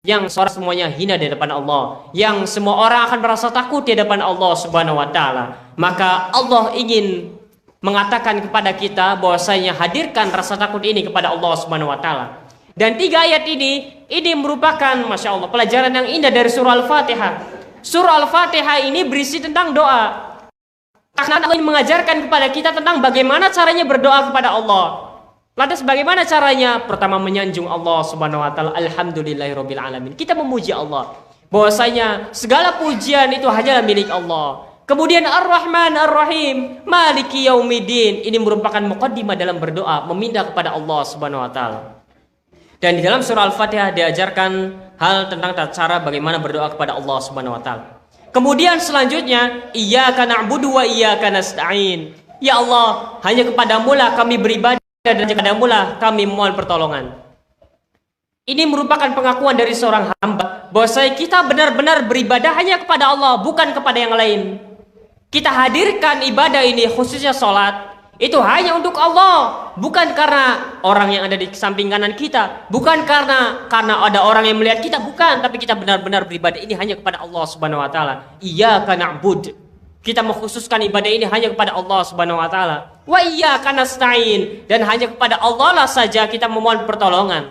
Yang semuanya hina di hadapan Allah, yang semua orang akan merasa takut di hadapan Allah Subhanahu wa taala. Maka Allah ingin mengatakan kepada kita bahwasanya hadirkan rasa takut ini kepada Allah Subhanahu wa taala. Dan 3 ayat ini merupakan Masya Allah pelajaran yang indah dari surah Al-Fatihah. Surah Al-Fatihah ini berisi tentang doa. Karena Allah ingin mengajarkan kepada kita tentang bagaimana caranya berdoa kepada Allah. Lantas bagaimana caranya? Pertama, menyanjung Allah Subhanahu wa taala, alhamdulillahirabbil alamin. Kita memuji Allah bahwasanya segala pujian itu hanyalah milik Allah. Kemudian Ar-Rahman Ar-Rahim, Maliki Yaumiddin, ini merupakan muqaddimah dalam berdoa, meminta kepada Allah Subhanahu wa taala. Dan di dalam surah Al-Fatihah diajarkan hal tentang cara bagaimana berdoa kepada Allah Subhanahu wa taala. Kemudian selanjutnya, iyyaka na'budu wa iyyaka nasta'in. Ya Allah, hanya kepadamu lah kami beribadah dan kepadamu lah kami mohon pertolongan. Ini merupakan pengakuan dari seorang hamba bahwa kita benar-benar beribadah hanya kepada Allah, bukan kepada yang lain. Kita hadirkan ibadah ini, khususnya sholat, itu hanya untuk Allah, bukan karena orang yang ada di samping kanan kita, bukan karena ada orang yang melihat kita, bukan, tapi kita benar-benar beribadah ini hanya kepada Allah Subhanahu wa taala. Iyyaka na'bud. Kita mengkhususkan ibadah ini hanya kepada Allah Subhanahu wa taala. Wa iyyaka nasta'in, dan hanya kepada Allah lah saja kita memohon pertolongan.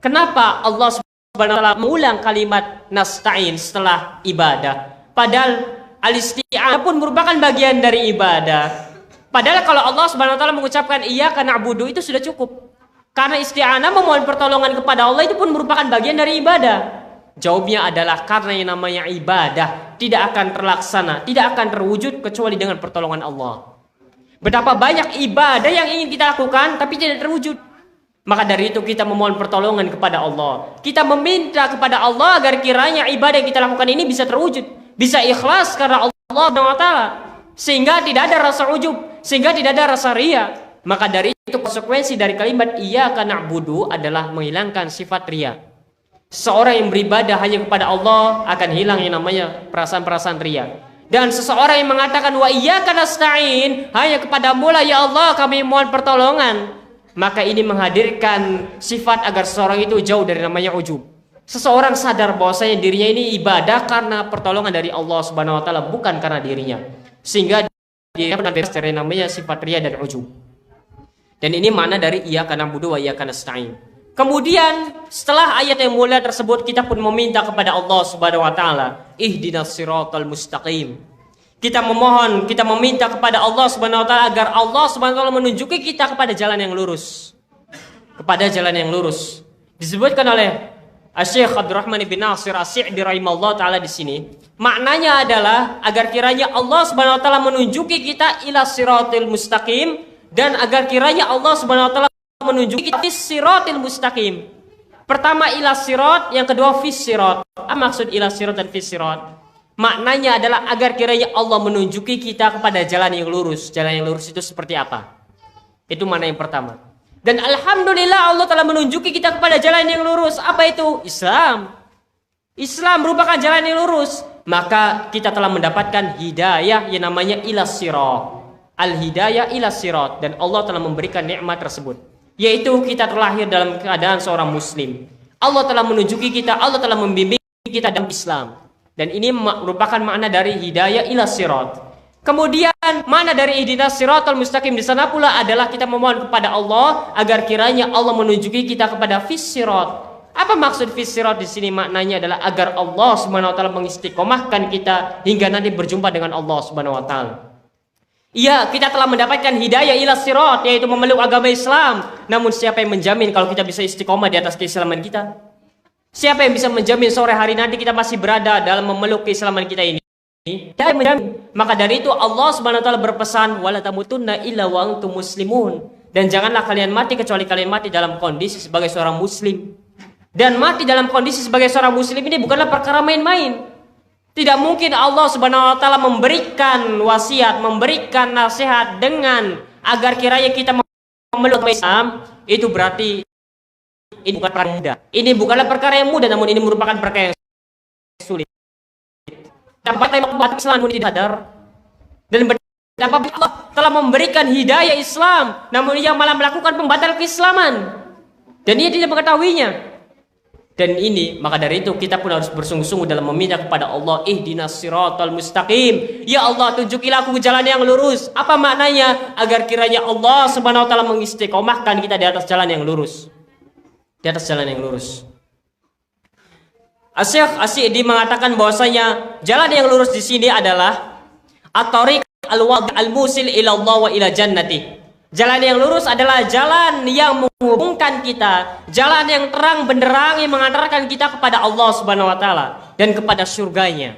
Kenapa Allah Subhanahu wa taala mengulang kalimat nasta'in setelah ibadah? Padahal al-isti'anah pun merupakan bagian dari ibadah. Padahal kalau Allah Subhanahu wa taala mengucapkan iyyaka na'budu itu sudah cukup. Karena isti'anah memohon pertolongan kepada Allah itu pun merupakan bagian dari ibadah. Jawabnya adalah karena yang namanya ibadah tidak akan terlaksana, tidak akan terwujud kecuali dengan pertolongan Allah. Betapa banyak ibadah yang ingin kita lakukan tapi tidak terwujud. Maka dari itu kita memohon pertolongan kepada Allah. Kita meminta kepada Allah agar kiranya ibadah yang kita lakukan ini bisa terwujud, bisa ikhlas karena Allah Subhanahu wa taala, sehingga tidak ada rasa ujub, sehingga tidak ada rasa riya. Maka dari itu konsekuensi dari kalimat iyyaka na'budu adalah menghilangkan sifat riya. Seorang yang beribadah hanya kepada Allah akan hilang yang namanya perasaan-perasaan riya. Dan seseorang yang mengatakan wa iyyaka nasta'in, hanya kepadamu lah ya Allah kami mohon pertolongan, maka ini menghadirkan sifat agar seseorang itu jauh dari namanya ujub. Seseorang sadar bahwasanya dirinya ini ibadah karena pertolongan dari Allah Subhanahu wa taala, bukan karena dirinya. Sehingga dia bebas dari namanya sifat riya dan ujub. Dan ini makna dari iyyaka na'budu wa iyyaka nasta'in. Kemudian setelah ayat yang mulia tersebut, kita pun meminta kepada Allah Subhanahu wa taala, ihdinas siratal mustaqim. Kita memohon, kita meminta kepada Allah Subhanahu wa taala agar Allah Subhanahu wa taala menunjuki kita kepada jalan yang lurus. Kepada jalan yang lurus. Disebutkan oleh Syekh Abdurrahman bin Nasir As-Sa'di rahimahullah taala di sini, maknanya adalah agar kiranya Allah Subhanahu wa taala menunjuki kita ila siratil mustaqim, dan agar kiranya Allah Subhanahu wa taala menunjuki kita fis siratil mustaqim. Pertama ila sirat, yang kedua fis sirat. Apa maksud ila sirat dan fis sirat? Maknanya adalah agar kiranya Allah menunjuki kita kepada jalan yang lurus. Jalan yang lurus itu seperti apa? Itu makna yang pertama. Dan alhamdulillah Allah telah menunjuki kita kepada jalan yang lurus. Apa itu? Islam. Islam merupakan jalan yang lurus. Maka kita telah mendapatkan hidayah yang namanya ila sirat. Al-hidayah ila sirat. Dan Allah telah memberikan nikmat tersebut, yaitu kita terlahir dalam keadaan seorang muslim. Allah telah menunjuki kita, Allah telah membimbing kita dalam Islam. Dan ini merupakan makna dari hidayah ila sirat. Kemudian makna dari ihdinas siratal mustaqim di sana pula adalah kita memohon kepada Allah agar kiranya Allah menunjuki kita kepada fis sirat. Apa maksud fis sirat di sini? Maknanya adalah agar Allah Subhanahu wa taala mengistiqomahkan kita hingga nanti berjumpa dengan Allah Subhanahu wa taala. Iya, kita telah mendapatkan hidayah ila sirat, yaitu memeluk agama Islam. Namun siapa yang menjamin kalau kita bisa istiqomah di atas keislaman kita? Siapa yang bisa menjamin sore hari nanti kita masih berada dalam memeluk keislaman kita ini? Tidak menjamin. Maka dari itu Allah Subhanahu wa taala berpesan, wala tamutunna illa wa antum muslimun. Dan janganlah kalian mati kecuali kalian mati dalam kondisi sebagai seorang muslim. Dan mati dalam kondisi sebagai seorang muslim ini bukanlah perkara main-main. Tidak mungkin Allah Subhanahu wa taala memberikan wasiat, memberikan nasihat dengan agar kiranya kita memeluk Islam, itu berarti ini bukan perkara mudah. Ini bukanlah perkara yang mudah, namun ini merupakan perkara yang sulit. Dapat membuat Islam pun tidak sadar. Dan betapa Allah telah memberikan hidayah Islam, namun ia malah melakukan pembatal keislaman. Dan ia tidak mengetahuinya. Dan ini, maka dari itu kita pun harus bersungguh-sungguh dalam meminta kepada Allah, ihdinas siratal mustaqim. Ya Allah, tunjukilah aku jalan yang lurus. Apa maknanya? Agar kiranya Allah Subhanahu wa taala mengistiqomahkan kita di atas jalan yang lurus. Di atas jalan yang lurus. Syekh As-Sa'di mengatakan bahwasanya jalan yang lurus di sini adalah at-tariq al-wadi' al-musil ila Allah wa ila jannati. Jalan yang lurus adalah jalan yang menghubungkan kita, jalan yang terang benderang yang mengantarkan kita kepada Allah Subhanahu wa taala dan kepada surganya.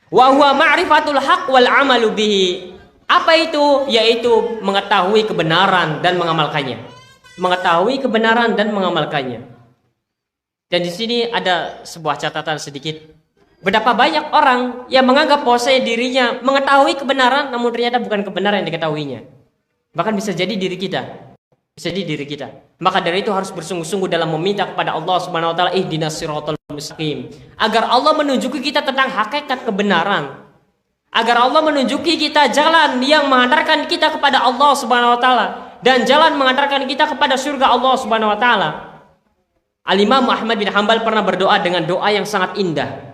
Wa huwa ma'rifatul haq wal 'amalu bihi. Apa itu? Yaitu mengetahui kebenaran dan mengamalkannya. mengetahui kebenaran dan mengamalkannya. Dan di sini ada sebuah catatan sedikit. Betapa banyak orang yang menganggap bahwa dirinya mengetahui kebenaran, namun ternyata bukan kebenaran yang diketahuinya. Bahkan bisa jadi diri kita. Bisa jadi diri kita. Maka dari itu harus bersungguh-sungguh dalam meminta kepada Allah Subhanahu wa taala ihdinas siratal mustaqim, agar Allah menunjuki kita tentang hakikat kebenaran. Agar Allah menunjuki kita jalan yang mengantarkan kita kepada Allah Subhanahu wa taala dan jalan mengantarkan kita kepada surga Allah Subhanahu wa taala. Al-Imam Ahmad bin Hanbal pernah berdoa dengan doa yang sangat indah.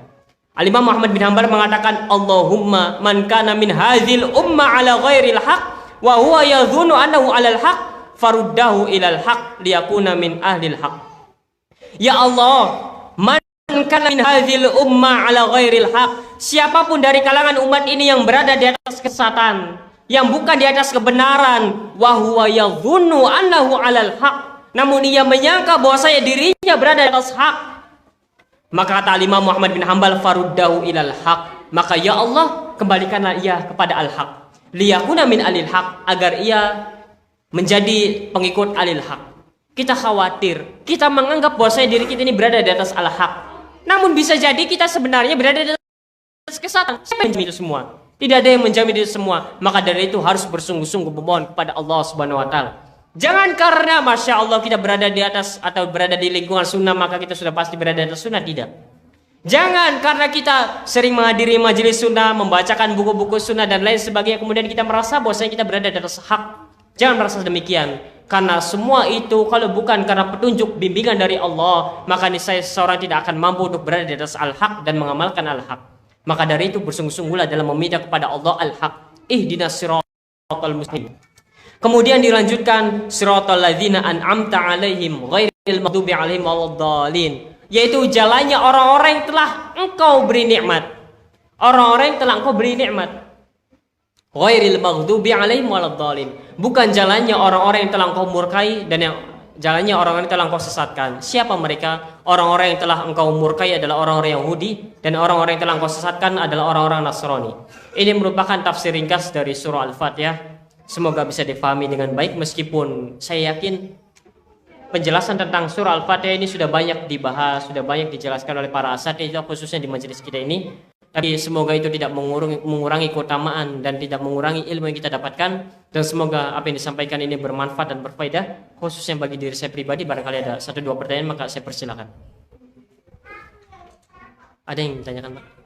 Al-Imam Ahmad bin Hanbal mengatakan, Allahumma man kana min hadhil umma ala ghairil haq wa huwa yadhunnu annahu alal haq faruddahu ilal haq liyakuna min ahlil haq. Ya Allah, man kana min hadhil umma ala ghairil haq, siapapun dari kalangan umat ini yang berada di atas kesesatan, yang bukan di atas kebenaran, wa huwa yadhunnu annahu alal haq, namun ia menyangka bahwa dirinya berada di atas hak, maka kata Imam Muhammad bin Hanbal, faruddahu ilal haq, maka ya Allah kembalikanlah ia kepada al-haq, liyakuna min alil haq, agar ia menjadi pengikut alil haq. Kita khawatir, kita menganggap bahwa diri kita ini berada di atas al-haq, namun bisa jadi kita sebenarnya berada di atas kesesatan. Siapa yang menjamin itu semua? Tidak ada yang menjamin itu semua. Maka dari itu harus bersungguh-sungguh memohon kepada Allah Subhanahu wa taala. Jangan karena Masya Allah kita berada di atas atau berada di lingkungan sunnah maka kita sudah pasti berada di atas sunnah. Tidak. Jangan karena kita sering menghadiri majelis sunnah, membacakan buku-buku sunnah dan lain sebagainya, kemudian kita merasa bahwa kita berada di atas hak. Jangan merasa demikian. Karena semua itu kalau bukan karena petunjuk bimbingan dari Allah, maka niscaya seseorang tidak akan mampu untuk berada di atas al-haq dan mengamalkan al-haq. Maka dari itu bersungguh-sungguhlah dalam meminta kepada Allah al-haq. Ihdinas siratal mustaqim. Kemudian dilanjutkan siratal ladzina an'amta 'alaihim ghairil maghdubi 'alaihim waladdallin, yaitu jalannya orang-orang yang telah Engkau beri nikmat. Orang-orang yang telah Engkau beri nikmat. Ghairil maghdubi 'alaihim waladdallin, bukan jalannya orang-orang yang telah Engkau murkai dan yang jalannya orang-orang yang telah Engkau sesatkan. Siapa mereka? Orang-orang yang telah Engkau murkai adalah orang-orang Yahudi dan orang-orang yang telah Engkau sesatkan adalah orang-orang Nasrani. Ini merupakan tafsir ringkas dari surah Al-Fatihah. Semoga bisa difahami dengan baik, meskipun saya yakin penjelasan tentang surah Al-Fatihah ini sudah banyak dibahas, sudah banyak dijelaskan oleh para asatidz khususnya di majelis kita ini. Tapi semoga itu tidak mengurangi keutamaan dan tidak mengurangi ilmu yang kita dapatkan. Dan semoga apa yang disampaikan ini bermanfaat dan berfaedah, khususnya bagi diri saya pribadi. Barangkali ada 1-2 pertanyaan maka saya persilakan. Ada yang ditanyakan, Pak?